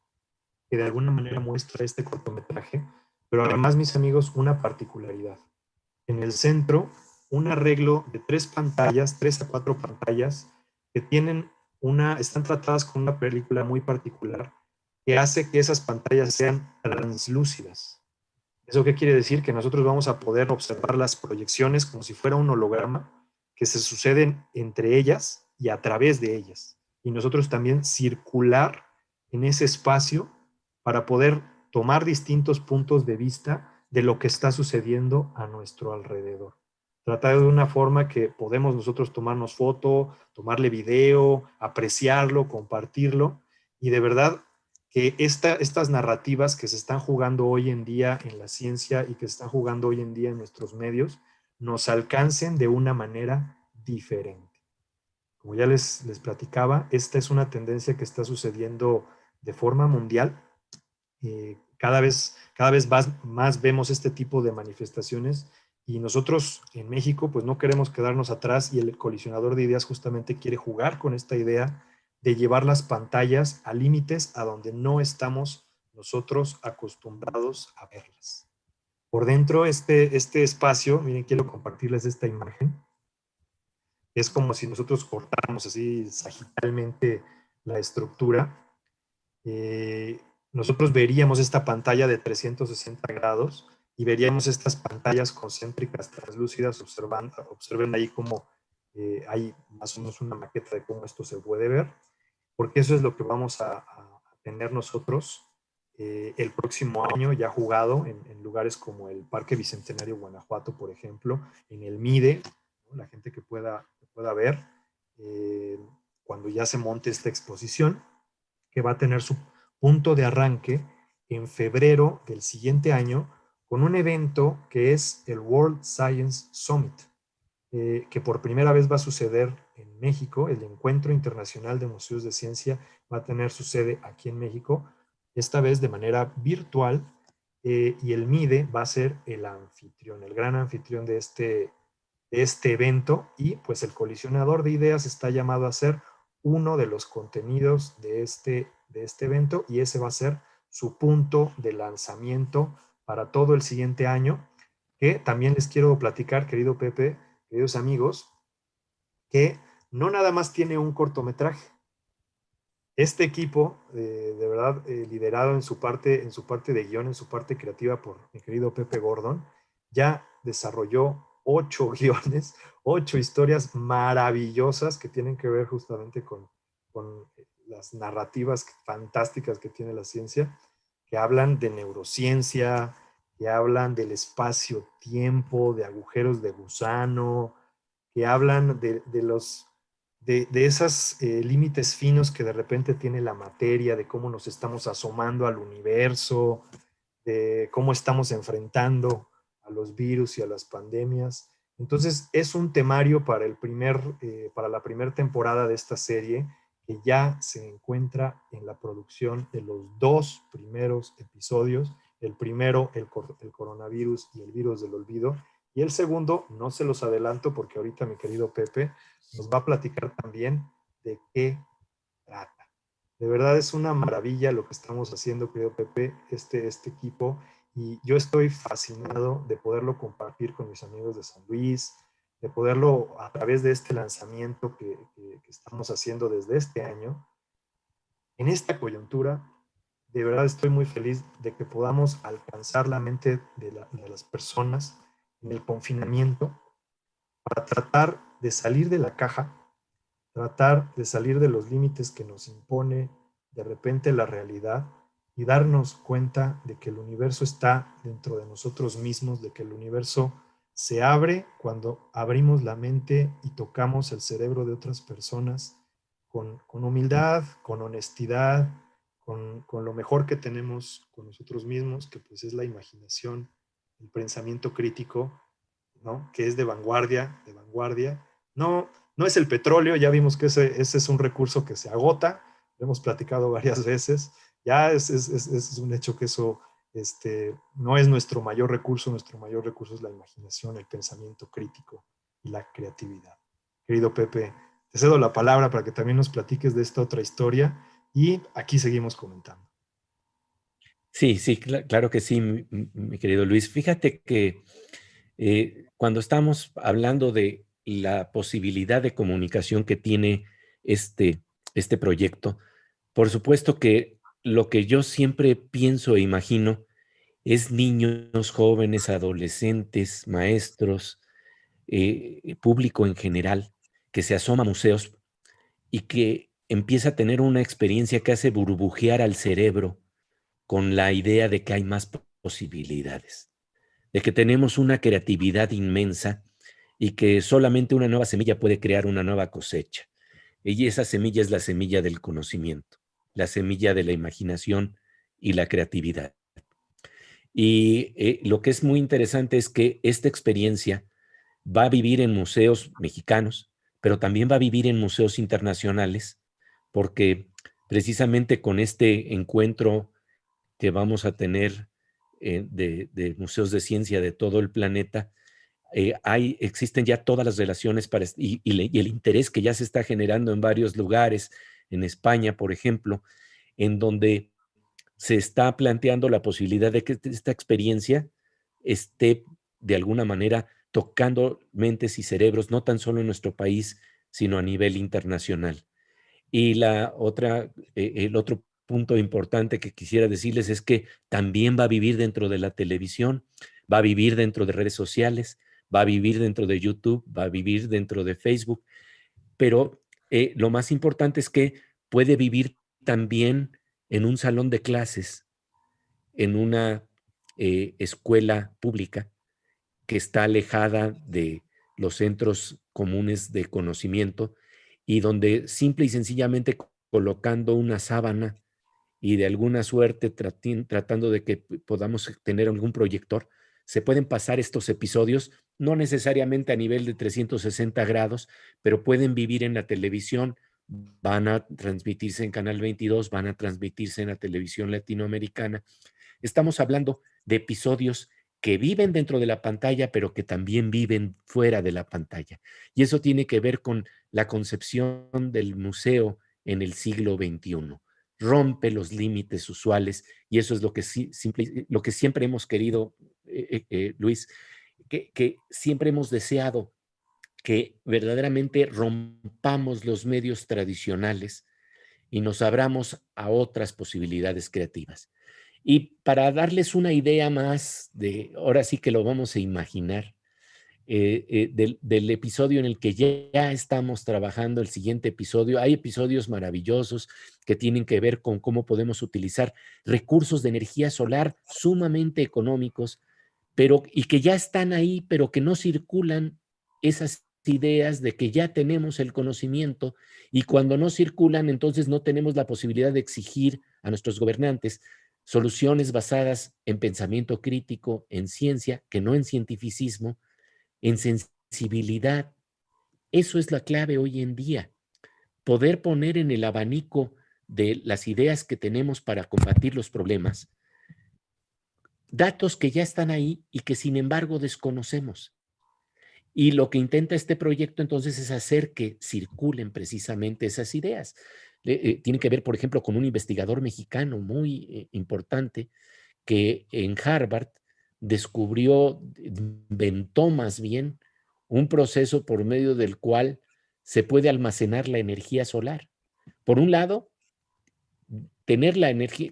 que de alguna manera muestra este cortometraje, pero además, mis amigos, una particularidad. En el centro, un arreglo de 3 a 4 pantallas que están tratadas con una película muy particular que hace que esas pantallas sean translúcidas. ¿Eso qué quiere decir? Que nosotros vamos a poder observar las proyecciones como si fuera un holograma que se suceden entre ellas y a través de ellas. Y nosotros también circular en ese espacio para poder tomar distintos puntos de vista de lo que está sucediendo a nuestro alrededor. Tratar de una forma que podemos nosotros tomarnos foto, tomarle video, apreciarlo, compartirlo, y de verdad que estas narrativas que se están jugando hoy en día en la ciencia y que se están jugando hoy en día en nuestros medios nos alcancen de una manera diferente. Como ya les platicaba, esta es una tendencia que está sucediendo de forma mundial. Cada vez más vemos este tipo de manifestaciones, y nosotros en México pues no queremos quedarnos atrás, y el colisionador de ideas justamente quiere jugar con esta idea de llevar las pantallas a límites a donde no estamos nosotros acostumbrados a verlas. Por dentro este espacio, miren, quiero compartirles esta imagen. Es como si nosotros cortáramos así sagitalmente la estructura. Nosotros veríamos esta pantalla de 360 grados y veríamos estas pantallas concéntricas translúcidas. Observen ahí cómo hay más o menos una maqueta de cómo esto se puede ver, porque eso es lo que vamos a tener nosotros el próximo año ya jugado en lugares como el Parque Bicentenario Guanajuato, por ejemplo, en el MIDE, ¿no? La gente que pueda ver cuando ya se monte esta exposición, que va a tener su punto de arranque en febrero del siguiente año con un evento que es el World Science Summit, que por primera vez va a suceder en México. El Encuentro Internacional de Museos de Ciencia va a tener su sede aquí en México, esta vez de manera virtual, y el MIDE va a ser el anfitrión, el gran anfitrión de este evento, y pues el colisionador de ideas está llamado a ser uno de los contenidos de este evento, y ese va a ser su punto de lanzamiento para todo el siguiente año, que también les quiero platicar, querido Pepe, queridos amigos, que no nada más tiene un cortometraje. Este equipo, de verdad, liderado en su parte de guión, en su parte creativa por mi querido Pepe Gordon, ya desarrolló 8 guiones, 8 historias maravillosas que tienen que ver justamente con las narrativas fantásticas que tiene la ciencia, que hablan de neurociencia, que hablan del espacio-tiempo, de agujeros de gusano, que hablan de esos límites finos que de repente tiene la materia, de cómo nos estamos asomando al universo, de cómo estamos enfrentando a los virus y a las pandemias. Entonces es un temario para la primera temporada de esta serie, que ya se encuentra en la producción de los 2 primeros episodios. El primero, el coronavirus y el virus del olvido, y el segundo, no se los adelanto porque ahorita mi querido Pepe nos va a platicar también de qué trata. De verdad es una maravilla lo que estamos haciendo, querido Pepe, este equipo, y yo estoy fascinado de poderlo compartir con mis amigos de San Luis, de poderlo a través de este lanzamiento que estamos haciendo desde este año. En esta coyuntura, de verdad estoy muy feliz de que podamos alcanzar la mente de las personas en el confinamiento para tratar de salir de la caja, tratar de salir de los límites que nos impone de repente la realidad, y darnos cuenta de que el universo está dentro de nosotros mismos, de que el universo se abre cuando abrimos la mente y tocamos el cerebro de otras personas con humildad, con honestidad, con lo mejor que tenemos con nosotros mismos, que pues es la imaginación, el pensamiento crítico, ¿no? Que es de vanguardia. No es el petróleo, ya vimos que ese es un recurso que se agota, lo hemos platicado varias veces, ya es un hecho que eso no es nuestro mayor recurso es la imaginación, el pensamiento crítico y la creatividad. Querido Pepe, te cedo la palabra para que también nos platiques de esta otra historia, y aquí seguimos comentando. Sí, claro que sí, mi querido Luis. Fíjate que cuando estamos hablando de la posibilidad de comunicación que tiene este proyecto, por supuesto que lo que yo siempre pienso e imagino es niños, jóvenes, adolescentes, maestros, público en general, que se asoma a museos y que empieza a tener una experiencia que hace burbujear al cerebro con la idea de que hay más posibilidades, de que tenemos una creatividad inmensa y que solamente una nueva semilla puede crear una nueva cosecha. Y esa semilla es la semilla del conocimiento, la semilla de la imaginación y la creatividad. Y lo que es muy interesante es que esta experiencia va a vivir en museos mexicanos, pero también va a vivir en museos internacionales, porque precisamente con este encuentro que vamos a tener de museos de ciencia de todo el planeta, existen ya todas las relaciones y el interés que ya se está generando en varios lugares, en España, por ejemplo, en donde se está planteando la posibilidad de que esta experiencia esté de alguna manera tocando mentes y cerebros, no tan solo en nuestro país, sino a nivel internacional. Y el otro punto importante que quisiera decirles es que también va a vivir dentro de la televisión, va a vivir dentro de redes sociales, va a vivir dentro de YouTube, va a vivir dentro de Facebook, pero lo más importante es que puede vivir también en un salón de clases, en una escuela pública que está alejada de los centros comunes de conocimiento y donde simple y sencillamente colocando una sábana y de alguna suerte tratando de que podamos tener algún proyector, se pueden pasar estos episodios, no necesariamente a nivel de 360 grados, pero pueden vivir en la televisión, van a transmitirse en Canal 22, van a transmitirse en la televisión latinoamericana. Estamos hablando de episodios que viven dentro de la pantalla, pero que también viven fuera de la pantalla. Y eso tiene que ver con la concepción del museo en el siglo XXI. Rompe los límites usuales y eso es lo que, lo que siempre hemos querido, Luis, que siempre hemos deseado, que verdaderamente rompamos los medios tradicionales y nos abramos a otras posibilidades creativas. Y para darles una idea más de, ahora sí que lo vamos a imaginar, del episodio en el que ya estamos trabajando, el siguiente episodio, hay episodios maravillosos que tienen que ver con cómo podemos utilizar recursos de energía solar sumamente económicos, y que ya están ahí, pero que no circulan esas ideas de que ya tenemos el conocimiento, y cuando no circulan, entonces no tenemos la posibilidad de exigir a nuestros gobernantes soluciones basadas en pensamiento crítico, en ciencia, que no en cientificismo, en sensibilidad. Eso es la clave hoy en día. Poder poner en el abanico de las ideas que tenemos para combatir los problemas datos que ya están ahí y que sin embargo desconocemos. Y lo que intenta este proyecto entonces es hacer que circulen precisamente esas ideas. Tiene que ver, por ejemplo, con un investigador mexicano muy importante que en Harvard inventó más bien un proceso por medio del cual se puede almacenar la energía solar. Por un lado,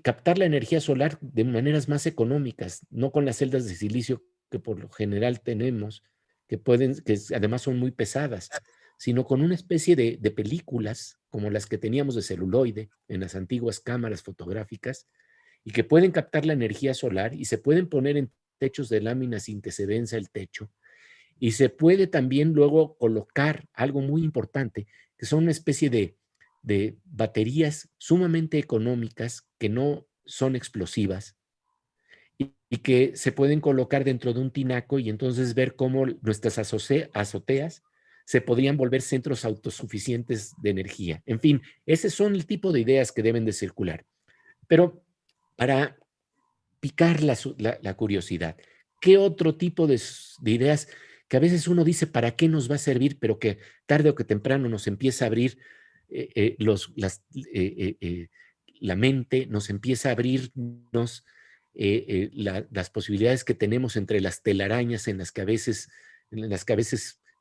captar la energía solar de maneras más económicas, no con las celdas de silicio que por lo general tenemos, que además son muy pesadas, sino con una especie de películas como las que teníamos de celuloide en las antiguas cámaras fotográficas, y que pueden captar la energía solar y se pueden poner en techos de láminas sin que se venza el techo. Y se puede también luego colocar algo muy importante, que son una especie de baterías sumamente económicas que no son explosivas y que se pueden colocar dentro de un tinaco y entonces ver cómo nuestras azoteas se podrían volver centros autosuficientes de energía. En fin, ese son el tipo de ideas que deben de circular. Pero para picar la curiosidad, ¿qué otro tipo de ideas que a veces uno dice para qué nos va a servir, pero que tarde o que temprano nos empieza a abrir la mente, nos empieza a abrirnos las posibilidades que tenemos entre las telarañas en las que a veces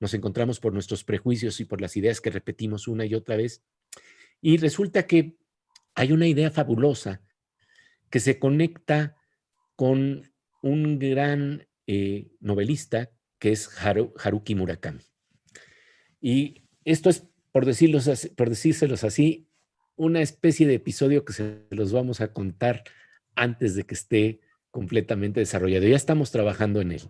nos encontramos por nuestros prejuicios y por las ideas que repetimos una y otra vez? Y resulta que hay una idea fabulosa que se conecta con un gran novelista que es Haruki Murakami. Y esto es, por decírselos así, una especie de episodio que se los vamos a contar antes de que esté completamente desarrollado. Ya estamos trabajando en él.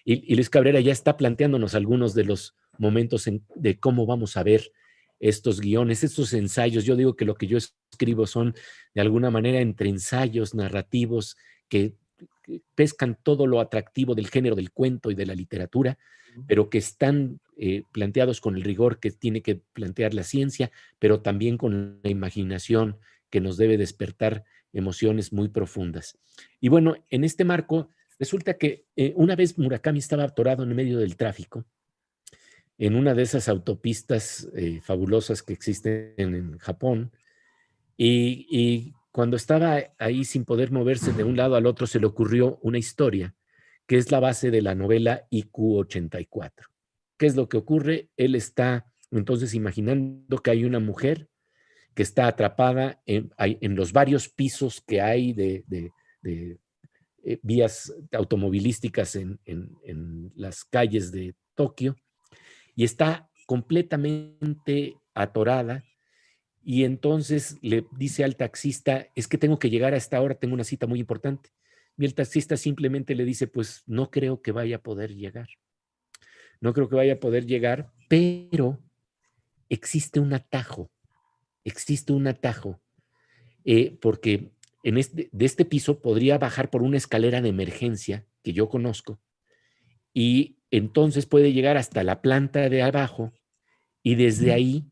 Y Luis Cabrera ya está planteándonos algunos de los momentos de cómo vamos a ver estos guiones, estos ensayos. Yo digo que lo que yo escribo son de alguna manera entre ensayos narrativos que pescan todo lo atractivo del género del cuento y de la literatura, pero que están planteados con el rigor que tiene que plantear la ciencia, pero también con la imaginación que nos debe despertar emociones muy profundas. Y bueno, en este marco, resulta que una vez Murakami estaba atorado en medio del tráfico, en una de esas autopistas fabulosas que existen en Japón, y cuando estaba ahí sin poder moverse de un lado al otro, se le ocurrió una historia que es la base de la novela IQ84. ¿Qué es lo que ocurre? Él está entonces imaginando que hay una mujer que está atrapada en los varios pisos que hay de vías automovilísticas en las calles de Tokio y está completamente atorada. Y entonces le dice al taxista, es que tengo que llegar a esta hora, tengo una cita muy importante. Y el taxista simplemente le dice, pues no creo que vaya a poder llegar. No creo que vaya a poder llegar, pero existe un atajo. Existe un atajo. Porque de este piso podría bajar por una escalera de emergencia que yo conozco y entonces puede llegar hasta la planta de abajo y desde ahí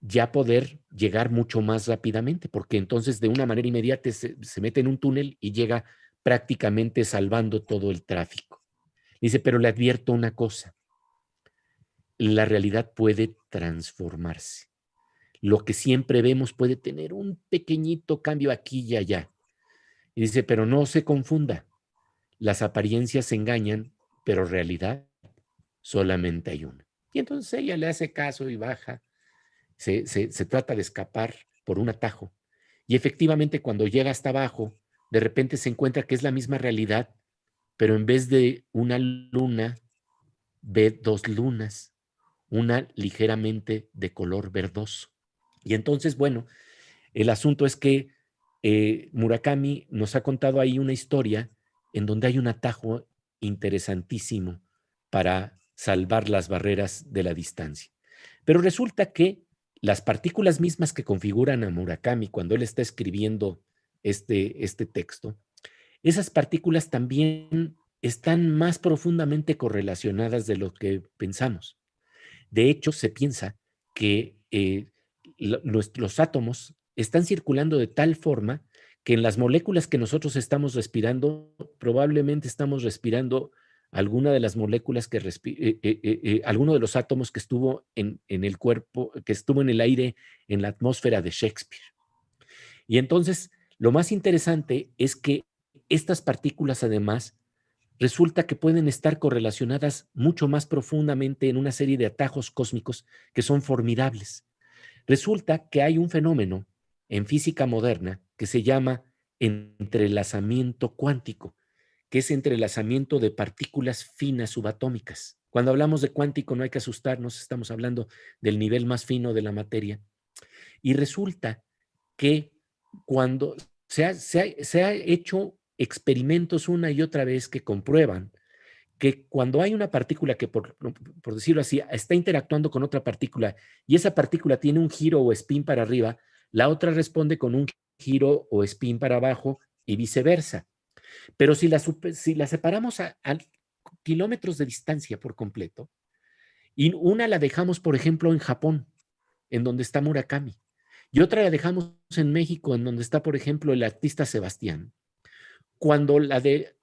ya poder llegar mucho más rápidamente, porque entonces de una manera inmediata se mete en un túnel y llega prácticamente salvando todo el tráfico. Dice, pero le advierto una cosa, la realidad puede transformarse. Lo que siempre vemos puede tener un pequeñito cambio aquí y allá. Y dice, pero no se confunda, las apariencias engañan, pero realidad solamente hay una. Y entonces ella le hace caso y baja. Se trata de escapar por un atajo. Y efectivamente cuando llega hasta abajo, de repente se encuentra que es la misma realidad, pero en vez de una luna, ve dos lunas, una ligeramente de color verdoso. Y entonces, bueno, el asunto es que Murakami nos ha contado ahí una historia en donde hay un atajo interesantísimo para salvar las barreras de la distancia. Pero resulta que las partículas mismas que configuran a Murakami cuando él está escribiendo este texto, esas partículas también están más profundamente correlacionadas de lo que pensamos. De hecho, se piensa que los átomos están circulando de tal forma que en las moléculas que nosotros estamos respirando, probablemente estamos respirando alguna de las moléculas alguno de los átomos que estuvo en el cuerpo, que estuvo en el aire, en la atmósfera de Shakespeare. Y entonces, lo más interesante es que estas partículas, además, resulta que pueden estar correlacionadas mucho más profundamente en una serie de atajos cósmicos que son formidables. Resulta que hay un fenómeno en física moderna que se llama entrelazamiento cuántico, que es entrelazamiento de partículas finas subatómicas. Cuando hablamos de cuántico no hay que asustarnos, estamos hablando del nivel más fino de la materia. Y resulta que cuando se ha hecho experimentos una y otra vez que comprueban que cuando hay una partícula que, por decirlo así, está interactuando con otra partícula y esa partícula tiene un giro o spin para arriba, la otra responde con un giro o spin para abajo y viceversa. Pero si la separamos a kilómetros de distancia por completo, y una la dejamos, por ejemplo, en Japón, en donde está Murakami, y otra la dejamos en México, en donde está, por ejemplo, el artista Sebastián, cuando la de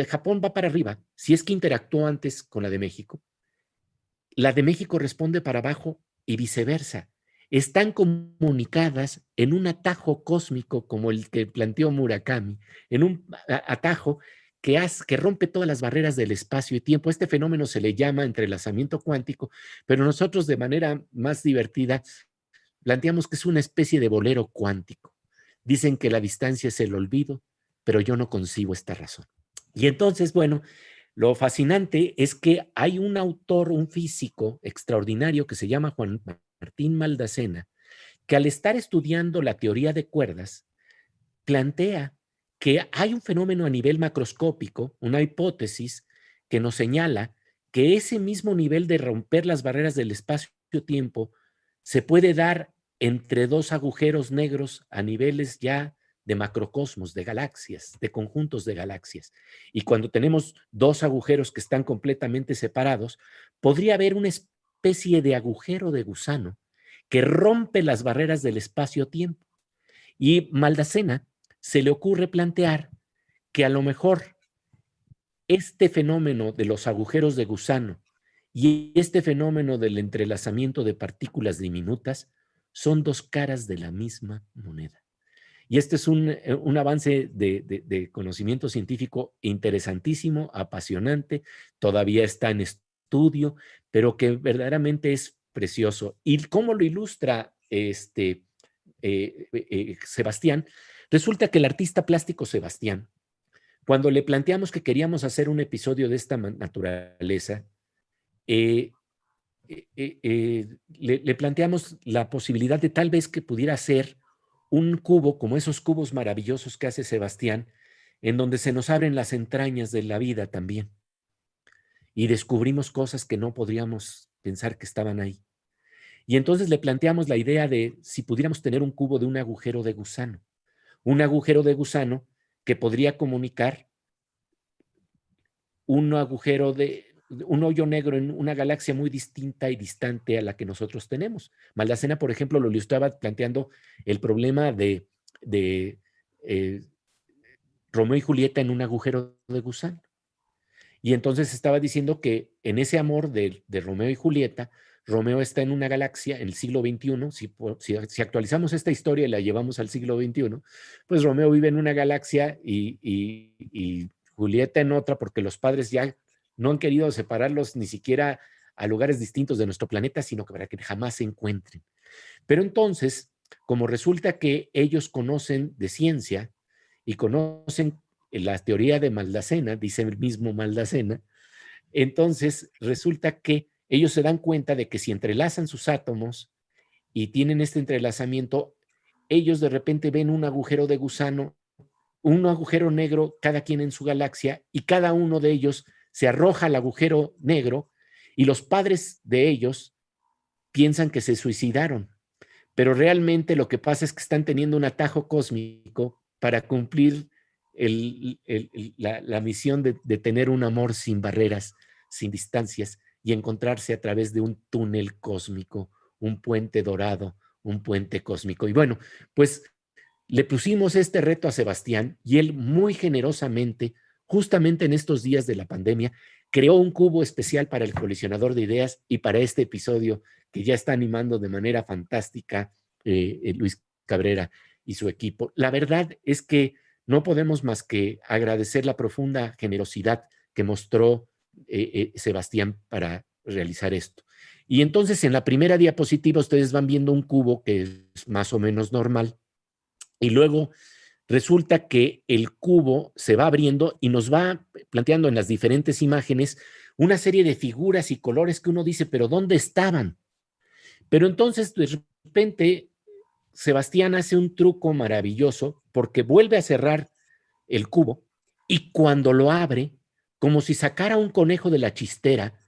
Japón va para arriba, si es que interactuó antes con la de México, la de México responde para abajo y viceversa. Están comunicadas en un atajo cósmico como el que planteó Murakami, en un atajo que rompe todas las barreras del espacio y tiempo. Este fenómeno se le llama entrelazamiento cuántico, pero nosotros de manera más divertida planteamos que es una especie de bolero cuántico. Dicen que la distancia es el olvido, pero yo no concibo esta razón. Y entonces, bueno, lo fascinante es que hay un autor, un físico extraordinario que se llama Juan Martín Maldacena, que al estar estudiando la teoría de cuerdas, plantea que hay un fenómeno a nivel macroscópico, una hipótesis que nos señala que ese mismo nivel de romper las barreras del espacio-tiempo se puede dar entre dos agujeros negros a niveles ya de macrocosmos, de galaxias, de conjuntos de galaxias. Y cuando tenemos dos agujeros que están completamente separados, podría haber una especie de agujero de gusano que rompe las barreras del espacio-tiempo. Y Maldacena se le ocurre plantear que a lo mejor este fenómeno de los agujeros de gusano y este fenómeno del entrelazamiento de partículas diminutas son dos caras de la misma moneda. Y este es un avance de conocimiento científico interesantísimo, apasionante, todavía está en estudio, pero que verdaderamente es precioso. ¿Y cómo lo ilustra Sebastián? Resulta que el artista plástico Sebastián Cuando le planteamos que queríamos hacer un episodio de esta naturaleza, le planteamos la posibilidad de tal vez que pudiera ser un cubo, como esos cubos maravillosos que hace Sebastián, en donde se nos abren las entrañas de la vida también. Y descubrimos cosas que no podríamos pensar que estaban ahí. Y entonces le planteamos la idea de si pudiéramos tener un cubo de un agujero de gusano. Un agujero de gusano que podría comunicar un hoyo negro en una galaxia muy distinta y distante a la que nosotros tenemos. Maldacena, por ejemplo, lo estaba planteando el problema de Romeo y Julieta en un agujero de gusano. Y entonces estaba diciendo que en ese amor de Romeo y Julieta, Romeo está en una galaxia en el siglo XXI. Si actualizamos esta historia y la llevamos al siglo XXI, pues Romeo vive en una galaxia y Julieta en otra, porque los padres ya no han querido separarlos ni siquiera a lugares distintos de nuestro planeta, sino que para que jamás se encuentren. Pero entonces, como resulta que ellos conocen de ciencia y conocen la teoría de Maldacena, dice el mismo Maldacena, entonces resulta que ellos se dan cuenta de que si entrelazan sus átomos y tienen este entrelazamiento, ellos de repente ven un agujero de gusano, un agujero negro, cada quien en su galaxia, y cada uno de ellos se arroja al agujero negro, y los padres de ellos piensan que se suicidaron. Pero realmente lo que pasa es que están teniendo un atajo cósmico para cumplir la misión de tener un amor sin barreras, sin distancias, y encontrarse a través de un túnel cósmico, un puente dorado, un puente cósmico. Y bueno, pues le pusimos este reto a Sebastián y él muy generosamente, justamente en estos días de la pandemia, creó un cubo especial para el colisionador de ideas y para este episodio que ya está animando de manera fantástica Luis Cabrera y su equipo. La verdad es que no podemos más que agradecer la profunda generosidad que mostró Sebastián para realizar esto. Y entonces en la primera diapositiva ustedes van viendo un cubo que es más o menos normal, y luego resulta que el cubo se va abriendo y nos va planteando en las diferentes imágenes una serie de figuras y colores que uno dice, pero ¿dónde estaban? Pero entonces de repente Sebastián hace un truco maravilloso porque vuelve a cerrar el cubo y cuando lo abre, como si sacara un conejo de la chistera,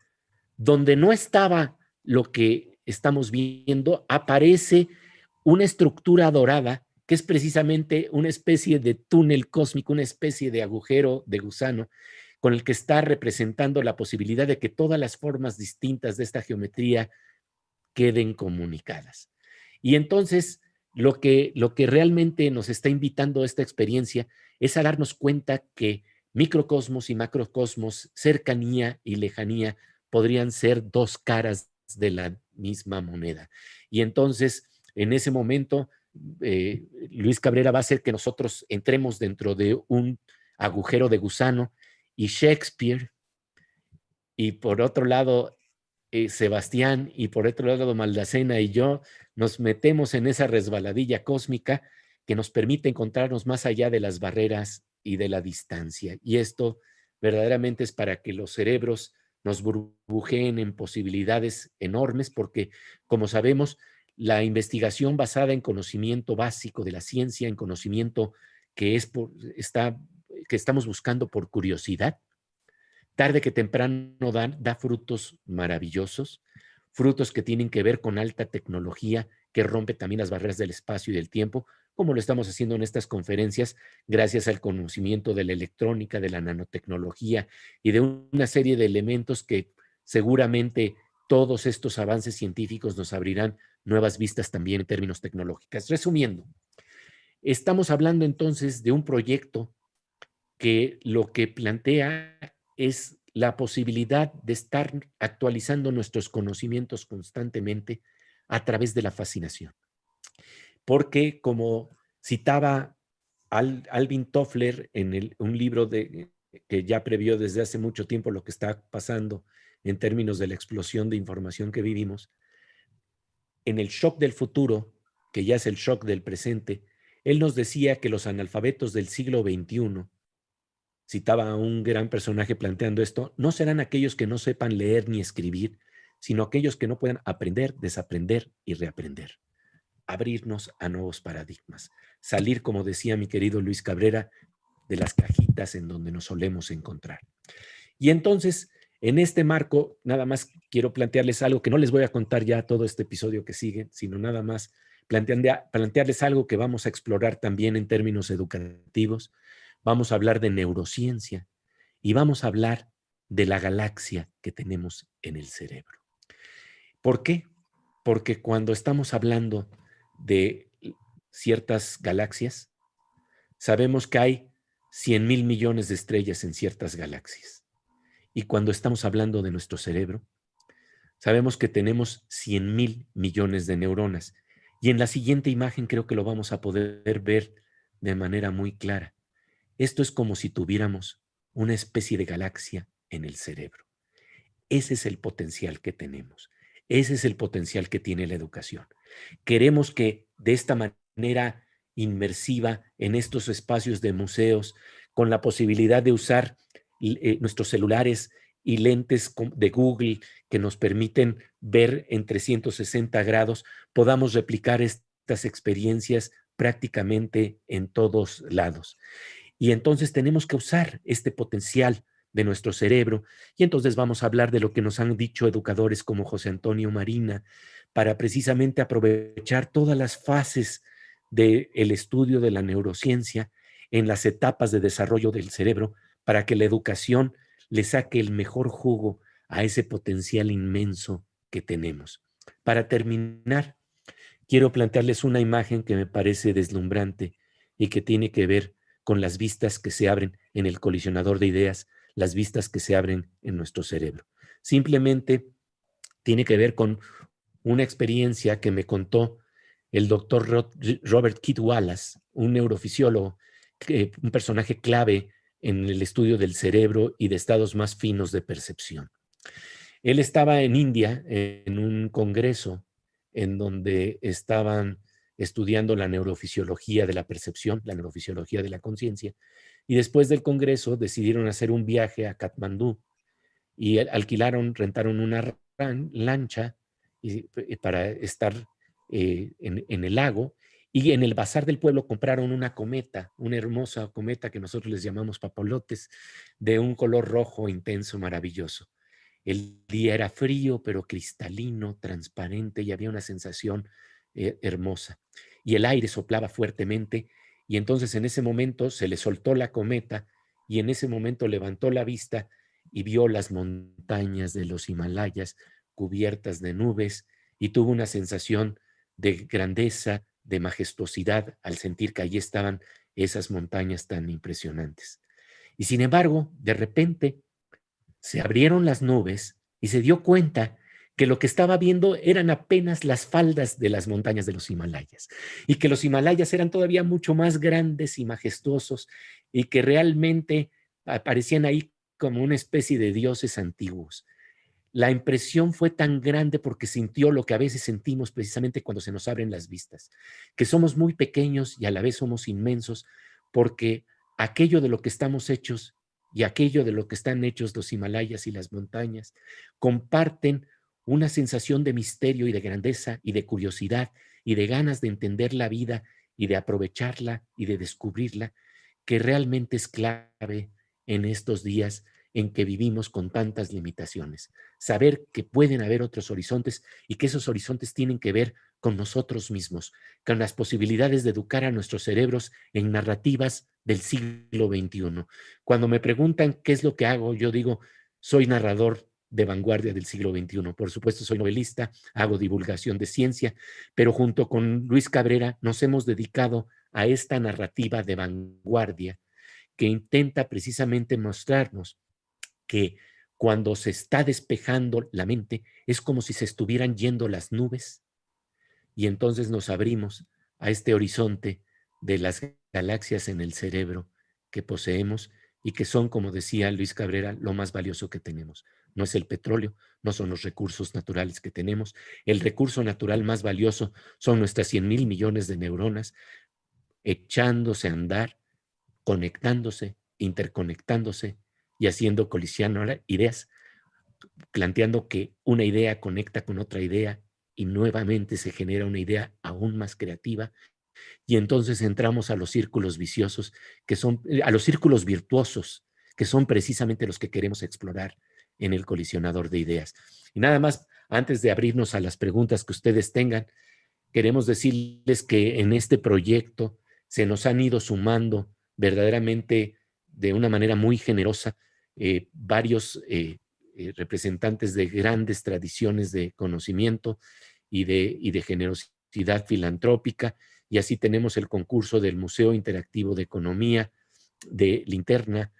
donde no estaba lo que estamos viendo, aparece una estructura dorada que es precisamente una especie de túnel cósmico, una especie de agujero de gusano, con el que está representando la posibilidad de que todas las formas distintas de esta geometría queden comunicadas. Y entonces, lo que realmente nos está invitando esta experiencia es a darnos cuenta que microcosmos y macrocosmos, cercanía y lejanía, podrían ser dos caras de la misma moneda. Y entonces, en ese momento, Luis Cabrera va a hacer que nosotros entremos dentro de un agujero de gusano y Shakespeare, y por otro lado, Sebastián, y por otro lado, Maldacena y yo nos metemos en esa resbaladilla cósmica que nos permite encontrarnos más allá de las barreras y de la distancia. Y esto verdaderamente es para que los cerebros nos burbujeen en posibilidades enormes, porque, como sabemos, la investigación basada en conocimiento básico de la ciencia, en conocimiento que estamos buscando por curiosidad, tarde que temprano da frutos maravillosos, frutos que tienen que ver con alta tecnología, que rompe también las barreras del espacio y del tiempo, como lo estamos haciendo en estas conferencias, gracias al conocimiento de la electrónica, de la nanotecnología y de una serie de elementos que seguramente todos estos avances científicos nos abrirán nuevas vistas también en términos tecnológicos. Resumiendo, estamos hablando entonces de un proyecto que lo que plantea es la posibilidad de estar actualizando nuestros conocimientos constantemente a través de la fascinación. Porque, como citaba Alvin Toffler en un libro que ya previó desde hace mucho tiempo lo que está pasando en términos de la explosión de información que vivimos, en el shock del futuro, que ya es el shock del presente, él nos decía que los analfabetos del siglo XXI citaba a un gran personaje planteando esto, no serán aquellos que no sepan leer ni escribir, sino aquellos que no puedan aprender, desaprender y reaprender. Abrirnos a nuevos paradigmas. Salir, como decía mi querido Luis Cabrera, de las cajitas en donde nos solemos encontrar. Y entonces, en este marco, nada más quiero plantearles algo que no les voy a contar ya todo este episodio que sigue, sino nada más plantearles algo que vamos a explorar también en términos educativos. Vamos a hablar de neurociencia y vamos a hablar de la galaxia que tenemos en el cerebro. ¿Por qué? Porque cuando estamos hablando de ciertas galaxias, sabemos que hay 100,000 millones de estrellas en ciertas galaxias. Y cuando estamos hablando de nuestro cerebro, sabemos que tenemos 100,000 millones de neuronas. Y en la siguiente imagen creo que lo vamos a poder ver de manera muy clara. Esto es como si tuviéramos una especie de galaxia en el cerebro. Ese es el potencial que tenemos. Ese es el potencial que tiene la educación. Queremos que de esta manera inmersiva en estos espacios de museos, con la posibilidad de usar nuestros celulares y lentes de Google que nos permiten ver en 360 grados, podamos replicar estas experiencias prácticamente en todos lados. Y entonces tenemos que usar este potencial de nuestro cerebro. Y entonces vamos a hablar de lo que nos han dicho educadores como José Antonio Marina, para precisamente aprovechar todas las fases del estudio de la neurociencia en las etapas de desarrollo del cerebro, para que la educación le saque el mejor jugo a ese potencial inmenso que tenemos. Para terminar, quiero plantearles una imagen que me parece deslumbrante y que tiene que ver con las vistas que se abren en el colisionador de ideas, las vistas que se abren en nuestro cerebro. Simplemente tiene que ver con una experiencia que me contó el doctor Robert Keith Wallace, un neurofisiólogo, un personaje clave en el estudio del cerebro y de estados más finos de percepción. Él estaba en India en un congreso en donde estaban estudiando la neurofisiología de la percepción, la neurofisiología de la conciencia, y después del congreso decidieron hacer un viaje a Katmandú y rentaron una lancha para estar en el lago, y en el bazar del pueblo compraron una cometa, una hermosa cometa que nosotros les llamamos papalotes, de un color rojo intenso, maravilloso. El día era frío, pero cristalino, transparente, y había una sensación hermosa. Y el aire soplaba fuertemente, y entonces en ese momento se le soltó la cometa, y en ese momento levantó la vista y vio las montañas de los Himalayas cubiertas de nubes, y tuvo una sensación de grandeza, de majestuosidad, al sentir que allí estaban esas montañas tan impresionantes. Y sin embargo, de repente, se abrieron las nubes y se dio cuenta que lo que estaba viendo eran apenas las faldas de las montañas de los Himalayas, y que los Himalayas eran todavía mucho más grandes y majestuosos, y que realmente aparecían ahí como una especie de dioses antiguos. La impresión fue tan grande porque sintió lo que a veces sentimos precisamente cuando se nos abren las vistas, que somos muy pequeños y a la vez somos inmensos, porque aquello de lo que estamos hechos y aquello de lo que están hechos los Himalayas y las montañas comparten una sensación de misterio y de grandeza y de curiosidad y de ganas de entender la vida y de aprovecharla y de descubrirla, que realmente es clave en estos días en que vivimos con tantas limitaciones. Saber que pueden haber otros horizontes y que esos horizontes tienen que ver con nosotros mismos, con las posibilidades de educar a nuestros cerebros en narrativas del siglo XXI. Cuando me preguntan qué es lo que hago, yo digo, soy narrador de vanguardia del siglo XXI. Por supuesto, soy novelista, hago divulgación de ciencia, pero junto con Luis Cabrera nos hemos dedicado a esta narrativa de vanguardia que intenta precisamente mostrarnos que cuando se está despejando la mente es como si se estuvieran yendo las nubes, y entonces nos abrimos a este horizonte de las galaxias en el cerebro que poseemos y que son, como decía Luis Cabrera, lo más valioso que tenemos. No es el petróleo, no son los recursos naturales que tenemos. El recurso natural más valioso son nuestras 100,000 millones de neuronas echándose a andar, conectándose interconectándose y haciendo colisionar ideas, planteando que una idea conecta con otra idea y nuevamente se genera una idea aún más creativa. Y entonces entramos a los círculos viciosos, a los círculos virtuosos, que son precisamente los que queremos explorar en el colisionador de ideas. Y nada más, antes de abrirnos a las preguntas que ustedes tengan, queremos decirles que en este proyecto se nos han ido sumando verdaderamente de una manera muy generosa varios representantes de grandes tradiciones de conocimiento y de generosidad filantrópica. Y así tenemos el concurso del Museo Interactivo de Economía, de Linterna,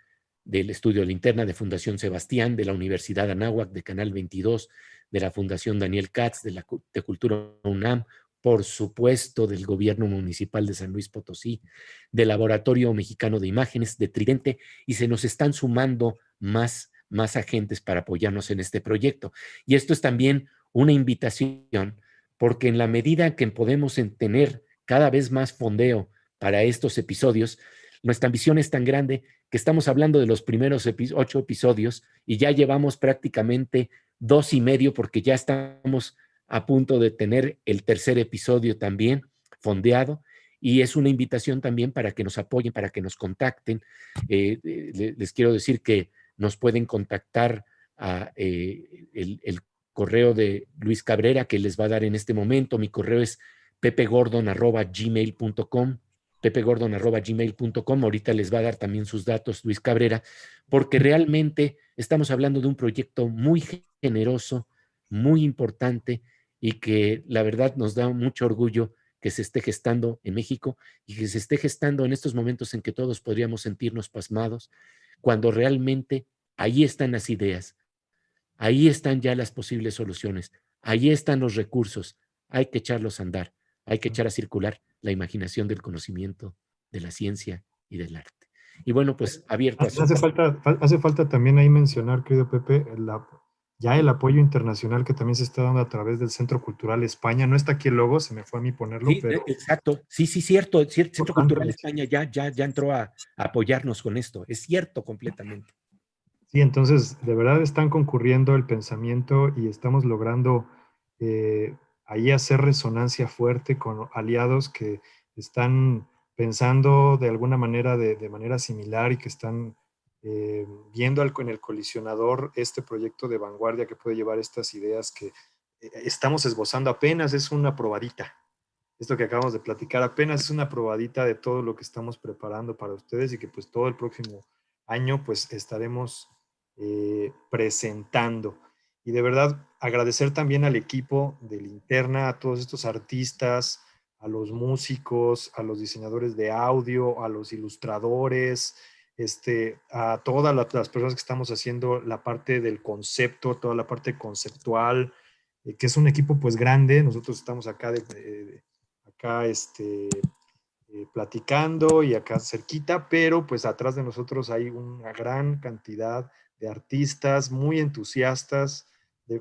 del Estudio Linterna, de Fundación Sebastián, de la Universidad Anáhuac, de Canal 22, de la Fundación Daniel Katz, de Cultura UNAM, por supuesto del Gobierno Municipal de San Luis Potosí, del Laboratorio Mexicano de Imágenes, de Tridente, y se nos están sumando más agentes para apoyarnos en este proyecto. Y esto es también una invitación, porque en la medida que podemos tener cada vez más fondeo para estos episodios, nuestra ambición es tan grande que estamos hablando de los primeros 8 episodios y ya llevamos prácticamente 2 y medio, porque ya estamos a punto de tener el tercer episodio también fondeado, y es una invitación también para que nos apoyen, para que nos contacten. Les quiero decir que nos pueden contactar a el correo de Luis Cabrera, que les va a dar en este momento. Mi correo es pepegordon@gmail.com, pepegordon@gmail.com. Ahorita les va a dar también sus datos Luis Cabrera, porque realmente estamos hablando de un proyecto muy generoso, muy importante, y que la verdad nos da mucho orgullo que se esté gestando en México y que se esté gestando en estos momentos en que todos podríamos sentirnos pasmados, cuando realmente ahí están las ideas, ahí están ya las posibles soluciones, ahí están los recursos, hay que echarlos a andar, hay que echar a circular la imaginación del conocimiento, de la ciencia y del arte. Y bueno, pues abierto a hace falta también ahí mencionar, querido Pepe, ya el apoyo internacional que también se está dando a través del Centro Cultural España. No está aquí el logo, se me fue a mí ponerlo, sí, pero... Exacto, sí, cierto. El Centro Cultural España ya entró a apoyarnos con esto. Es cierto completamente. Sí, entonces, de verdad están concurriendo el pensamiento y estamos logrando ahí hacer resonancia fuerte con aliados que están pensando de alguna manera, de manera similar, y que están viendo en el colisionador este proyecto de vanguardia que puede llevar estas ideas que estamos esbozando. Apenas es una probadita. Esto que acabamos de platicar apenas es una probadita de todo lo que estamos preparando para ustedes, y que pues todo el próximo año pues estaremos presentando. Y de verdad agradecer también al equipo de Linterna, a todos estos artistas, a los músicos, a los diseñadores de audio, a los ilustradores, a todas las personas que estamos haciendo la parte del concepto, toda la parte conceptual, que es un equipo pues grande. Nosotros estamos acá platicando y acá cerquita, pero pues atrás de nosotros hay una gran cantidad de artistas muy entusiastas,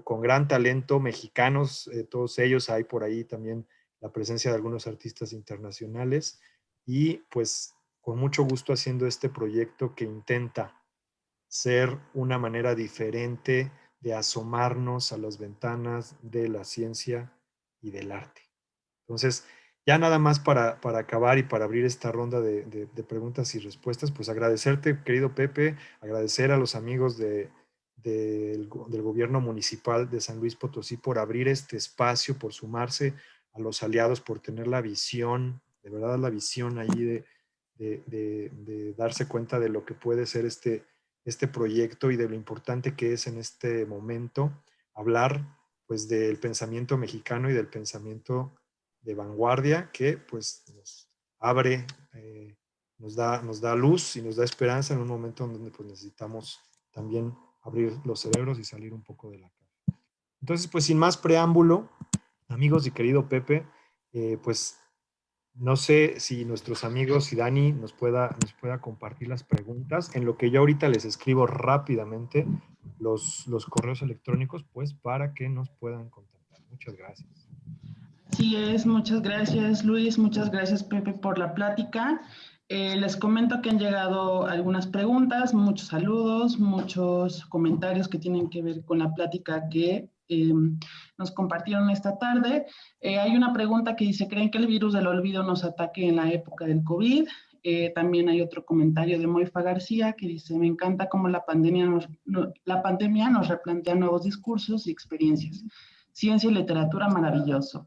con gran talento, mexicanos, todos ellos. Hay por ahí también la presencia de algunos artistas internacionales, y pues con mucho gusto haciendo este proyecto que intenta ser una manera diferente de asomarnos a las ventanas de la ciencia y del arte. Entonces, ya nada más para acabar y para abrir esta ronda de preguntas y respuestas, pues agradecerte, querido Pepe, agradecer a los amigos del gobierno municipal de San Luis Potosí por abrir este espacio, por sumarse a los aliados, por tener la visión, de verdad la visión ahí de darse cuenta de lo que puede ser este proyecto y de lo importante que es en este momento hablar pues del pensamiento mexicano y del pensamiento de vanguardia, que pues nos abre, nos da luz y nos da esperanza en un momento en donde pues necesitamos también abrir los cerebros y salir un poco de la caja. Entonces, pues sin más preámbulo, amigos y querido Pepe, pues no sé si nuestros amigos y Dani nos pueda compartir las preguntas, en lo que yo ahorita les escribo rápidamente los correos electrónicos, pues para que nos puedan contactar. Muchas gracias. Así es, muchas gracias Luis, muchas gracias Pepe por la plática. Les comento que han llegado algunas preguntas, muchos saludos, muchos comentarios que tienen que ver con la plática que nos compartieron esta tarde. Hay una pregunta que dice, ¿creen que el virus del olvido nos ataque en la época del COVID? También hay otro comentario de Moifa García que dice, me encanta cómo la pandemia nos replantea nuevos discursos y experiencias. Ciencia y literatura, maravilloso.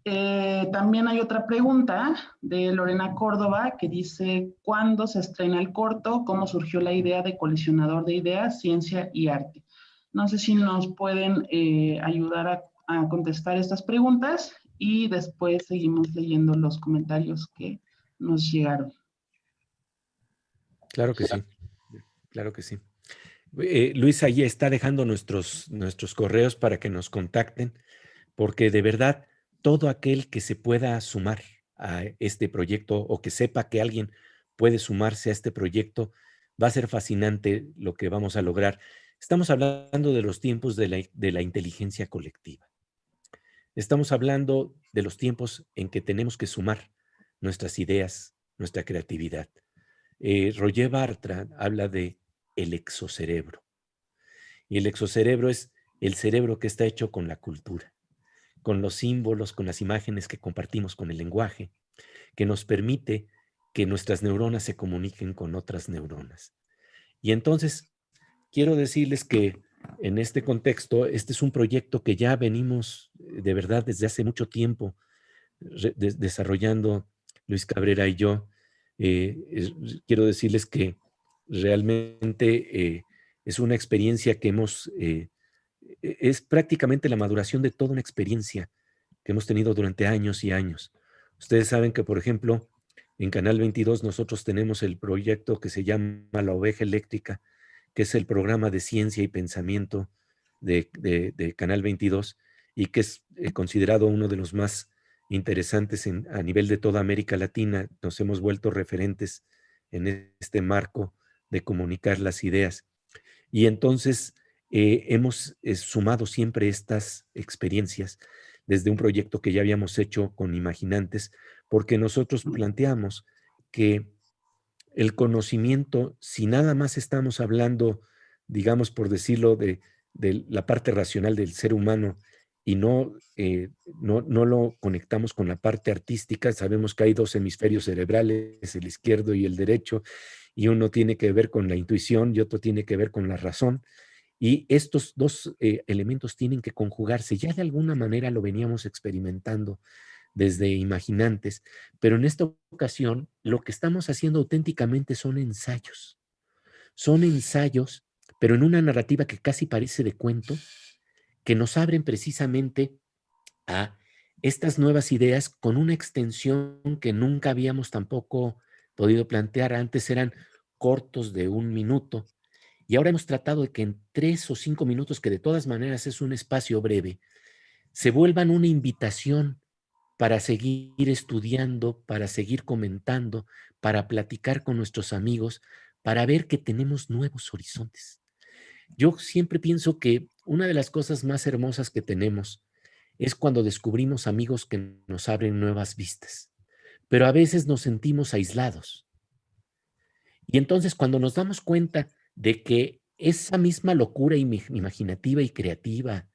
También hay otra pregunta de Lorena Córdoba que dice, ¿cuándo se estrena el corto? ¿Cómo surgió la idea de colisionador de ideas, ciencia y arte? No sé si nos pueden ayudar a contestar estas preguntas y después seguimos leyendo los comentarios que nos llegaron. Claro que sí, claro que sí. Luis ahí está dejando nuestros correos para que nos contacten, porque de verdad todo aquel que se pueda sumar a este proyecto o que sepa que alguien puede sumarse a este proyecto, va a ser fascinante lo que vamos a lograr. Estamos hablando de los tiempos de la inteligencia colectiva. Estamos hablando de los tiempos en que tenemos que sumar nuestras ideas, nuestra creatividad. Roger Bartra habla de el exocerebro. Y el exocerebro es el cerebro que está hecho con la cultura, con los símbolos, con las imágenes que compartimos con el lenguaje, que nos permite que nuestras neuronas se comuniquen con otras neuronas. Y entonces, quiero decirles que en este contexto, este es un proyecto que ya venimos de verdad desde hace mucho tiempo desarrollando Luis Cabrera y yo. Quiero decirles que realmente es una experiencia que es prácticamente la maduración de toda una experiencia que hemos tenido durante años y años. Ustedes saben que, por ejemplo, en Canal 22 nosotros tenemos el proyecto que se llama La Oveja Eléctrica, que es el programa de ciencia y pensamiento de Canal 22 y que es considerado uno de los más interesantes a nivel de toda América Latina. Nos hemos vuelto referentes en este marco de comunicar las ideas. Y entonces hemos sumado siempre estas experiencias desde un proyecto que ya habíamos hecho con Imaginantes, porque nosotros planteamos que el conocimiento, si nada más estamos hablando, digamos, por decirlo, de la parte racional del ser humano y no lo conectamos con la parte artística, sabemos que hay dos hemisferios cerebrales, el izquierdo y el derecho, y uno tiene que ver con la intuición y otro tiene que ver con la razón. Y estos dos elementos tienen que conjugarse. Ya de alguna manera lo veníamos experimentando desde Imaginantes, pero en esta ocasión lo que estamos haciendo auténticamente son ensayos. Son ensayos, pero en una narrativa que casi parece de cuento, que nos abren precisamente a estas nuevas ideas con una extensión que nunca habíamos tampoco podido plantear. Antes eran cortos de 1 minuto y ahora hemos tratado de que en 3 o 5 minutos, que de todas maneras es un espacio breve, se vuelvan una invitación para seguir estudiando, para seguir comentando, para platicar con nuestros amigos, para ver que tenemos nuevos horizontes. Yo siempre pienso que una de las cosas más hermosas que tenemos es cuando descubrimos amigos que nos abren nuevas vistas, pero a veces nos sentimos aislados. Y entonces cuando nos damos cuenta de que esa misma locura imaginativa y creativa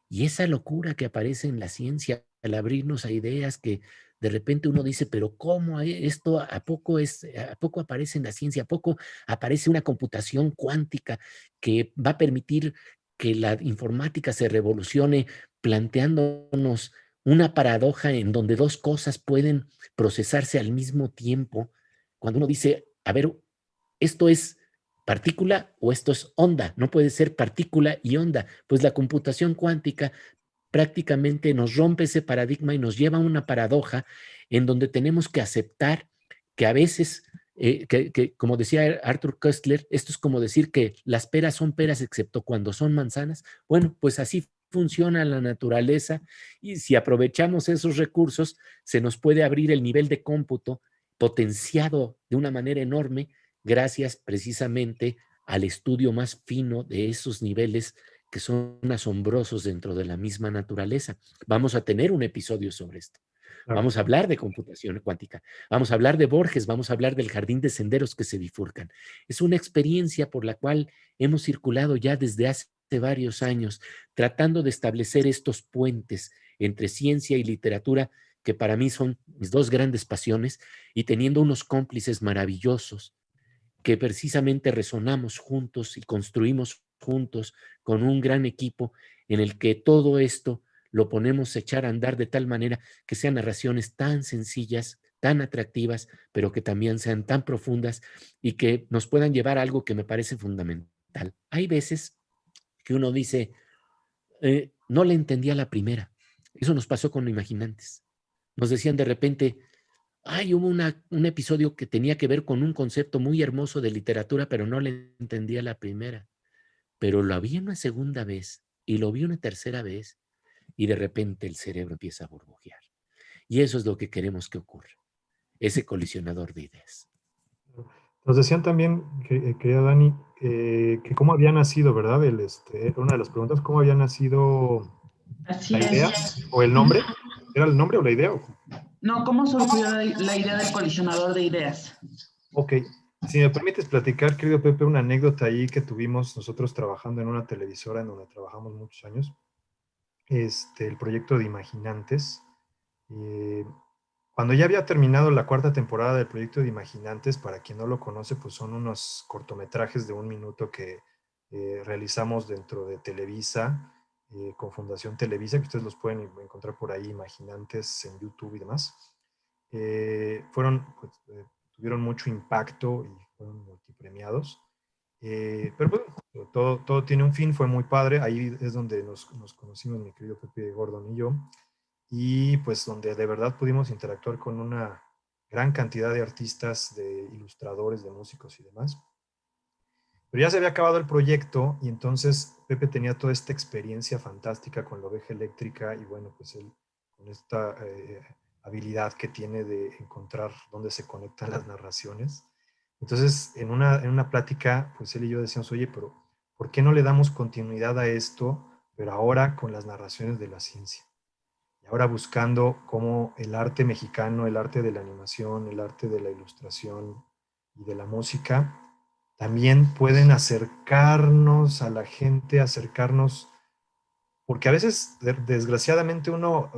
y esa locura que aparece en la ciencia al abrirnos a ideas que de repente uno dice, pero ¿cómo esto a poco aparece en la ciencia? ¿A poco aparece una computación cuántica que va a permitir que la informática se revolucione planteándonos una paradoja en donde dos cosas pueden procesarse al mismo tiempo? Cuando uno dice, a ver, ¿esto es partícula o esto es onda? No puede ser partícula y onda. Pues la computación cuántica prácticamente nos rompe ese paradigma y nos lleva a una paradoja en donde tenemos que aceptar que a veces, como decía Arthur Koestler, esto es como decir que las peras son peras excepto cuando son manzanas. Bueno, pues así funciona la naturaleza y si aprovechamos esos recursos, se nos puede abrir el nivel de cómputo potenciado de una manera enorme gracias precisamente al estudio más fino de esos niveles que son asombrosos dentro de la misma naturaleza. Vamos a tener un episodio sobre esto. Claro. Vamos a hablar de computación cuántica, vamos a hablar de Borges, vamos a hablar del jardín de senderos que se bifurcan. Es una experiencia por la cual hemos circulado ya desde hace varios años, tratando de establecer estos puentes entre ciencia y literatura, que para mí son mis dos grandes pasiones, y teniendo unos cómplices maravillosos que precisamente resonamos juntos y construimos juntos con un gran equipo en el que todo esto lo ponemos a echar a andar de tal manera que sean narraciones tan sencillas, tan atractivas, pero que también sean tan profundas y que nos puedan llevar a algo que me parece fundamental. Hay veces que uno dice, no le entendía la primera. Eso nos pasó con Imaginantes. Nos decían de repente, ay, hubo un episodio que tenía que ver con un concepto muy hermoso de literatura, pero no le entendía la primera. Pero lo vi una segunda vez y lo vi una tercera vez y de repente el cerebro empieza a burbujear. Y eso es lo que queremos que ocurra, ese colisionador de ideas. Nos decían también, querida Dani, que cómo había nacido, ¿verdad? Una de las preguntas, ¿cómo había nacido Así la es. idea o el nombre? ¿Era el nombre o la idea? No, ¿cómo surgió la idea del colisionador de ideas? Ok, si me permites platicar, querido Pepe, una anécdota ahí que tuvimos nosotros trabajando en una televisora en donde trabajamos muchos años, el proyecto de Imaginantes. Cuando ya había terminado la 4ª temporada del proyecto de Imaginantes, para quien no lo conoce, pues son unos cortometrajes de 1 minuto que realizamos dentro de Televisa, con Fundación Televisa, que ustedes los pueden encontrar por ahí, Imaginantes en YouTube y demás. Tuvieron mucho impacto y fueron multipremiados. Pero bueno, todo tiene un fin, fue muy padre. Ahí es donde nos conocimos mi querido Pepe Gordon y yo. Y pues donde de verdad pudimos interactuar con una gran cantidad de artistas, de ilustradores, de músicos y demás. Pero ya se había acabado el proyecto y entonces Pepe tenía toda esta experiencia fantástica con la oveja eléctrica y bueno, pues él con esta habilidad que tiene de encontrar dónde se conectan las narraciones. Entonces, en una plática, pues él y yo decíamos, oye, pero ¿por qué no le damos continuidad a esto, pero ahora con las narraciones de la ciencia? Y ahora buscando cómo el arte mexicano, el arte de la animación, el arte de la ilustración y de la música, también pueden acercarnos a la gente, porque a veces, desgraciadamente, uno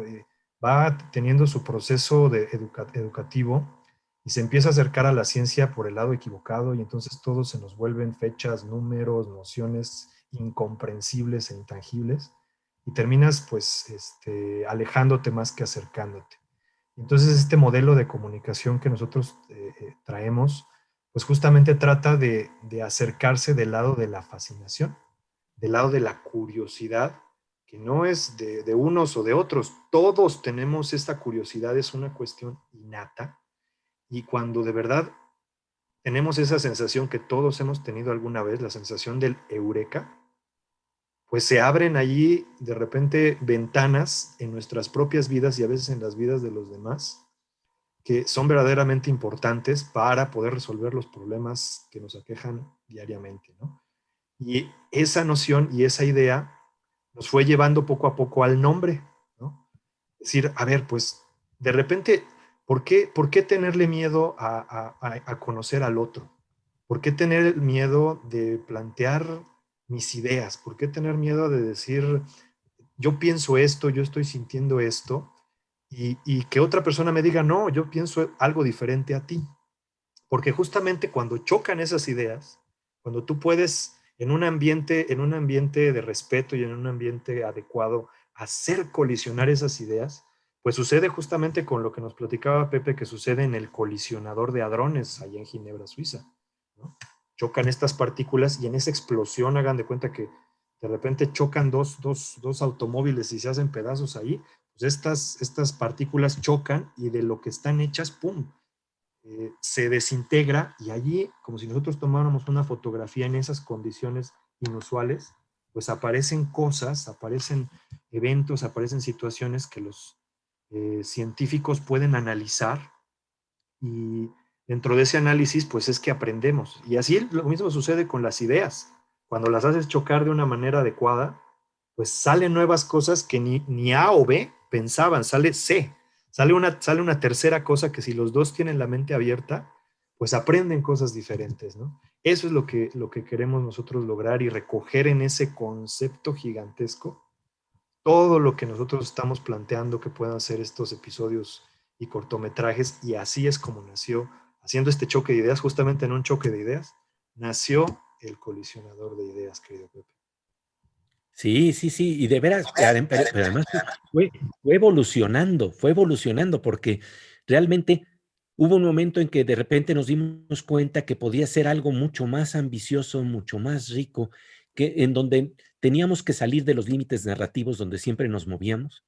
va teniendo su proceso educativo y se empieza a acercar a la ciencia por el lado equivocado y entonces todo se nos vuelven fechas, números, nociones incomprensibles e intangibles y terminas pues alejándote más que acercándote. Entonces este modelo de comunicación que nosotros traemos pues justamente trata de acercarse del lado de la fascinación, del lado de la curiosidad, que no es de unos o de otros. Todos tenemos esta curiosidad, es una cuestión innata. Y cuando de verdad tenemos esa sensación que todos hemos tenido alguna vez, la sensación del eureka, pues se abren allí de repente ventanas en nuestras propias vidas y a veces en las vidas de los demás, que son verdaderamente importantes para poder resolver los problemas que nos aquejan diariamente, ¿no? Y esa noción y esa idea nos fue llevando poco a poco al nombre, ¿no? Es decir, a ver, pues de repente, ¿por qué tenerle miedo a conocer al otro? ¿Por qué tener miedo de plantear mis ideas? ¿Por qué tener miedo de decir, yo pienso esto, yo estoy sintiendo esto? Y que otra persona me diga, no, yo pienso algo diferente a ti. Porque justamente cuando chocan esas ideas, cuando tú puedes en un ambiente de respeto y en un ambiente adecuado hacer colisionar esas ideas, pues sucede justamente con lo que nos platicaba Pepe, que sucede en el colisionador de hadrones allá en Ginebra, Suiza, ¿no? Chocan estas partículas y en esa explosión hagan de cuenta que de repente chocan dos automóviles y se hacen pedazos ahí, pues estas partículas chocan y de lo que están hechas, ¡pum!, se desintegra y allí, como si nosotros tomáramos una fotografía en esas condiciones inusuales, pues aparecen cosas, aparecen eventos, aparecen situaciones que los científicos pueden analizar y dentro de ese análisis pues es que aprendemos. Y así lo mismo sucede con las ideas. Cuando las haces chocar de una manera adecuada, pues salen nuevas cosas que ni A o B pensaban, sale C. Sale una tercera cosa que si los dos tienen la mente abierta, pues aprenden cosas diferentes, ¿no? Eso es lo que queremos nosotros lograr y recoger en ese concepto gigantesco todo lo que nosotros estamos planteando que puedan ser estos episodios y cortometrajes, y así es como nació, haciendo este choque de ideas, justamente en un choque de ideas, nació el colisionador de ideas, querido Pepe. Sí, sí, sí, y de veras, pero además fue evolucionando, porque realmente hubo un momento en que de repente nos dimos cuenta que podía ser algo mucho más ambicioso, mucho más rico, en donde teníamos que salir de los límites narrativos donde siempre nos movíamos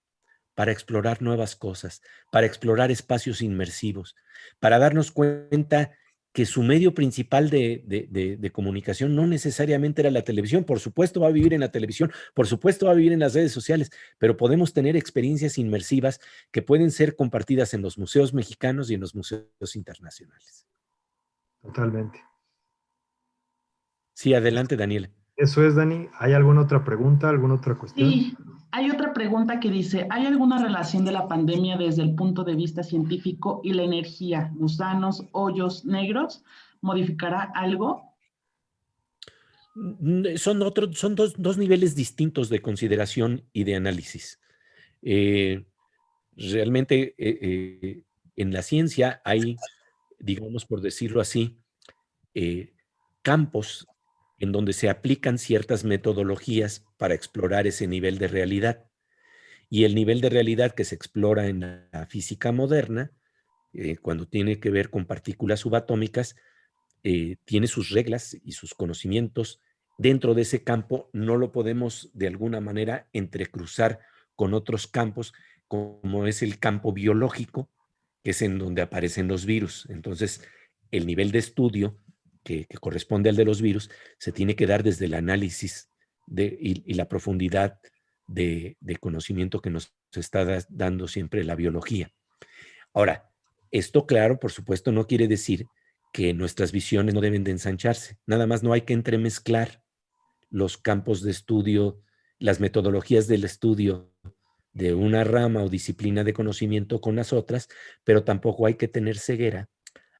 para explorar nuevas cosas, para explorar espacios inmersivos, para darnos cuenta que su medio principal de comunicación no necesariamente era la televisión. Por supuesto va a vivir en la televisión, por supuesto va a vivir en las redes sociales, pero podemos tener experiencias inmersivas que pueden ser compartidas en los museos mexicanos y en los museos internacionales. Totalmente. Sí, adelante, Daniel. Eso es, Dani. ¿Hay alguna otra pregunta, alguna otra cuestión? Sí, hay otra pregunta que dice, ¿hay alguna relación de la pandemia desde el punto de vista científico y la energía, gusanos, hoyos negros? ¿Modificará algo? Son dos niveles distintos de consideración y de análisis. Realmente en la ciencia hay, digamos por decirlo así, campos en donde se aplican ciertas metodologías para explorar ese nivel de realidad. Y el nivel de realidad que se explora en la física moderna, cuando tiene que ver con partículas subatómicas, tiene sus reglas y sus conocimientos. Dentro de ese campo no lo podemos de alguna manera entrecruzar con otros campos, como es el campo biológico, que es en donde aparecen los virus. Entonces, el nivel de estudio que corresponde al de los virus se tiene que dar desde el análisis y la profundidad de conocimiento que nos está dando siempre la biología. Ahora, esto, claro, por supuesto, no quiere decir que nuestras visiones no deben de ensancharse. Nada más no hay que entremezclar los campos de estudio, las metodologías del estudio de una rama o disciplina de conocimiento con las otras, pero tampoco hay que tener ceguera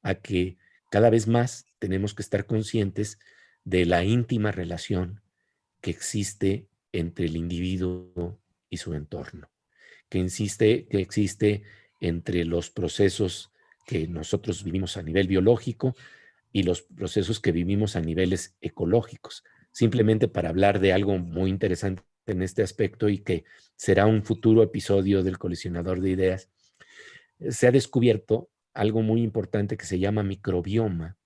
a que cada vez más tenemos que estar conscientes de la íntima relación que existe entre el individuo y su entorno, que existe entre los procesos que nosotros vivimos a nivel biológico y los procesos que vivimos a niveles ecológicos. Simplemente para hablar de algo muy interesante en este aspecto y que será un futuro episodio del Colisionador de Ideas, se ha descubierto algo muy importante que se llama microbioma,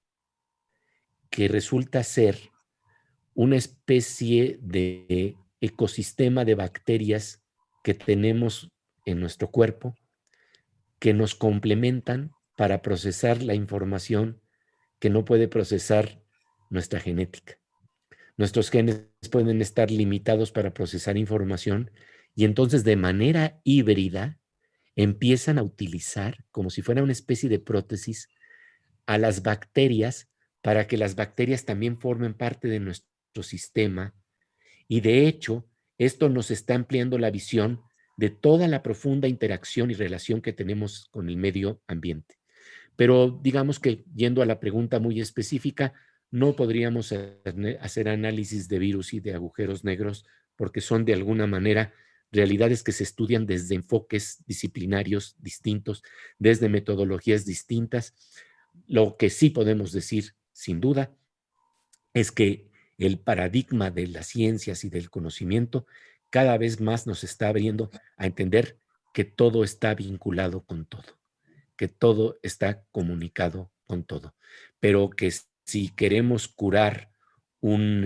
que resulta ser una especie de ecosistema de bacterias que tenemos en nuestro cuerpo que nos complementan para procesar la información que no puede procesar nuestra genética. Nuestros genes pueden estar limitados para procesar información y entonces de manera híbrida empiezan a utilizar, como si fuera una especie de prótesis, a las bacterias para que las bacterias también formen parte de nuestro sistema. Y de hecho, esto nos está ampliando la visión de toda la profunda interacción y relación que tenemos con el medio ambiente. Pero digamos que, yendo a la pregunta muy específica, no podríamos hacer análisis de virus y de agujeros negros porque son de alguna manera realidades que se estudian desde enfoques disciplinarios distintos, desde metodologías distintas. Lo que sí podemos decir, sin duda, es que el paradigma de las ciencias y del conocimiento cada vez más nos está abriendo a entender que todo está vinculado con todo, que todo está comunicado con todo, pero que si queremos curar un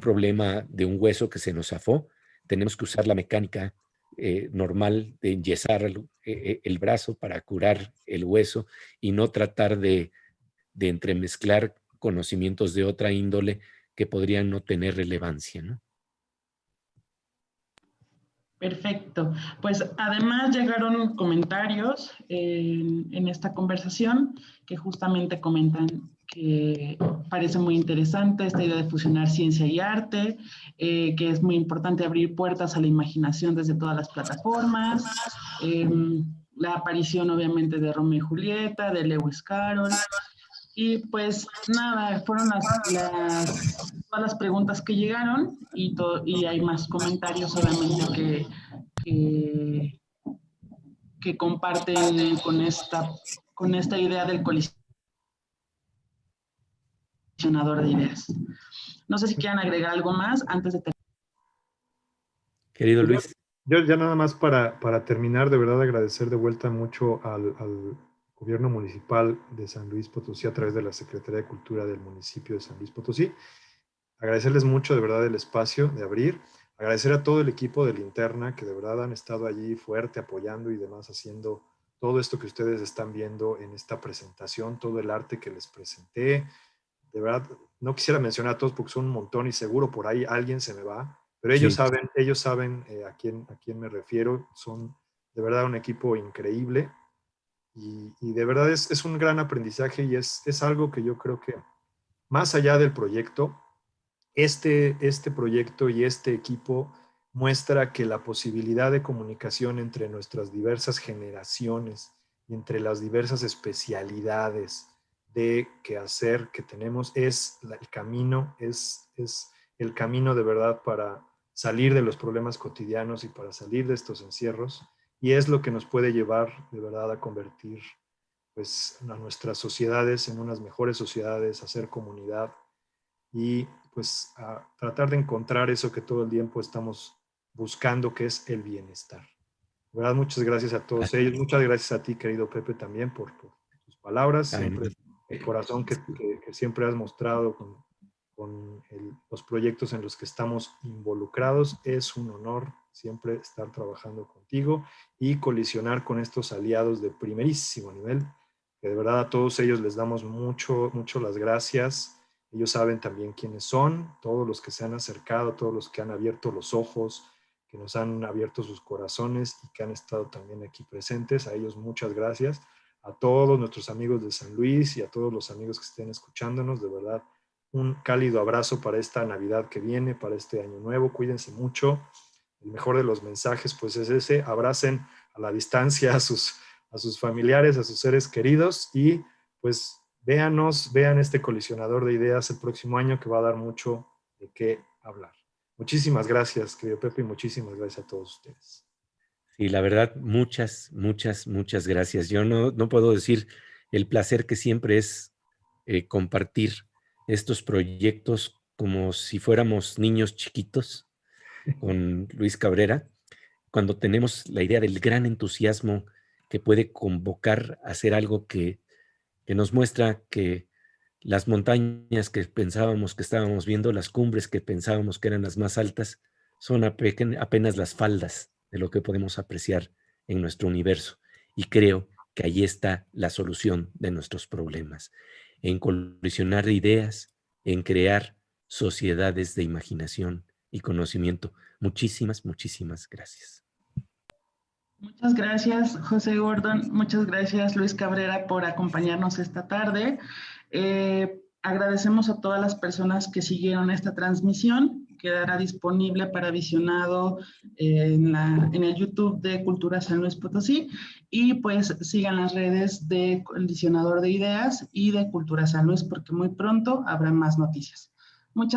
problema de un hueso que se nos zafó, tenemos que usar la mecánica normal de enyesar el brazo para curar el hueso y no tratar de entremezclar conocimientos de otra índole que podrían no tener relevancia, ¿no? Perfecto. Pues además llegaron comentarios en esta conversación que justamente comentan que parece muy interesante esta idea de fusionar ciencia y arte, que es muy importante abrir puertas a la imaginación desde todas las plataformas. la aparición obviamente de Romeo y Julieta, de Lewis Carroll. Y pues nada, fueron todas las preguntas que llegaron y hay más comentarios obviamente que comparten con esta idea del colisionador de ideas. No sé si quieren agregar algo más antes de terminar. Querido Luis. Yo ya nada más para terminar, de verdad agradecer de vuelta mucho al Gobierno Municipal de San Luis Potosí a través de la Secretaría de Cultura del municipio de San Luis Potosí. Agradecerles mucho de verdad el espacio de abrir. Agradecer a todo el equipo de Linterna que de verdad han estado allí fuerte apoyando y demás haciendo todo esto que ustedes están viendo en esta presentación, todo el arte que les presenté. De verdad, no quisiera mencionar a todos porque son un montón y seguro por ahí alguien se me va, pero ellos saben a quién me refiero. Son de verdad un equipo increíble y de verdad es un gran aprendizaje y es algo que yo creo que más allá del proyecto, este proyecto y este equipo muestra que la posibilidad de comunicación entre nuestras diversas generaciones y entre las diversas especialidades de quehacer que tenemos es el camino, es el camino de verdad para salir de los problemas cotidianos y para salir de estos encierros, y es lo que nos puede llevar de verdad a convertir pues, a nuestras sociedades en unas mejores sociedades, a hacer comunidad y pues a tratar de encontrar eso que todo el tiempo estamos buscando, que es el bienestar. De verdad, muchas gracias a todos ellos. Muchas gracias a ti, querido Pepe, también por tus palabras. Siempre el corazón que siempre has mostrado con los proyectos en los que estamos involucrados. Es un honor siempre estar trabajando contigo y colisionar con estos aliados de primerísimo nivel, que de verdad a todos ellos les damos mucho las gracias. Ellos saben también quiénes son, todos los que se han acercado, todos los que han abierto los ojos, que nos han abierto sus corazones y que han estado también aquí presentes. A ellos muchas gracias. A todos nuestros amigos de San Luis y a todos los amigos que estén escuchándonos, de verdad, un cálido abrazo para esta Navidad que viene, para este Año Nuevo. Cuídense mucho. El mejor de los mensajes pues es ese: abracen a la distancia a sus familiares, a sus seres queridos y pues vean este colisionador de ideas el próximo año, que va a dar mucho de qué hablar. Muchísimas gracias, querido Pepe, y muchísimas gracias a todos ustedes. Sí, la verdad, muchas gracias. Yo no puedo decir el placer que siempre es compartir estos proyectos como si fuéramos niños chiquitos con Luis Cabrera, cuando tenemos la idea del gran entusiasmo que puede convocar a hacer algo que nos muestra que las montañas que pensábamos que estábamos viendo, las cumbres que pensábamos que eran las más altas, son apenas las faldas de lo que podemos apreciar en nuestro universo. Y creo que ahí está la solución de nuestros problemas, en colisionar ideas, en crear sociedades de imaginación y conocimiento. Muchísimas gracias. Muchas gracias, José Gordon. Muchas gracias, Luis Cabrera, por acompañarnos esta tarde. Agradecemos a todas las personas que siguieron esta transmisión. Quedará disponible para visionado en el YouTube de Cultura San Luis Potosí. Y pues sigan las redes de Colisionador de Ideas y de Cultura San Luis, porque muy pronto habrá más noticias.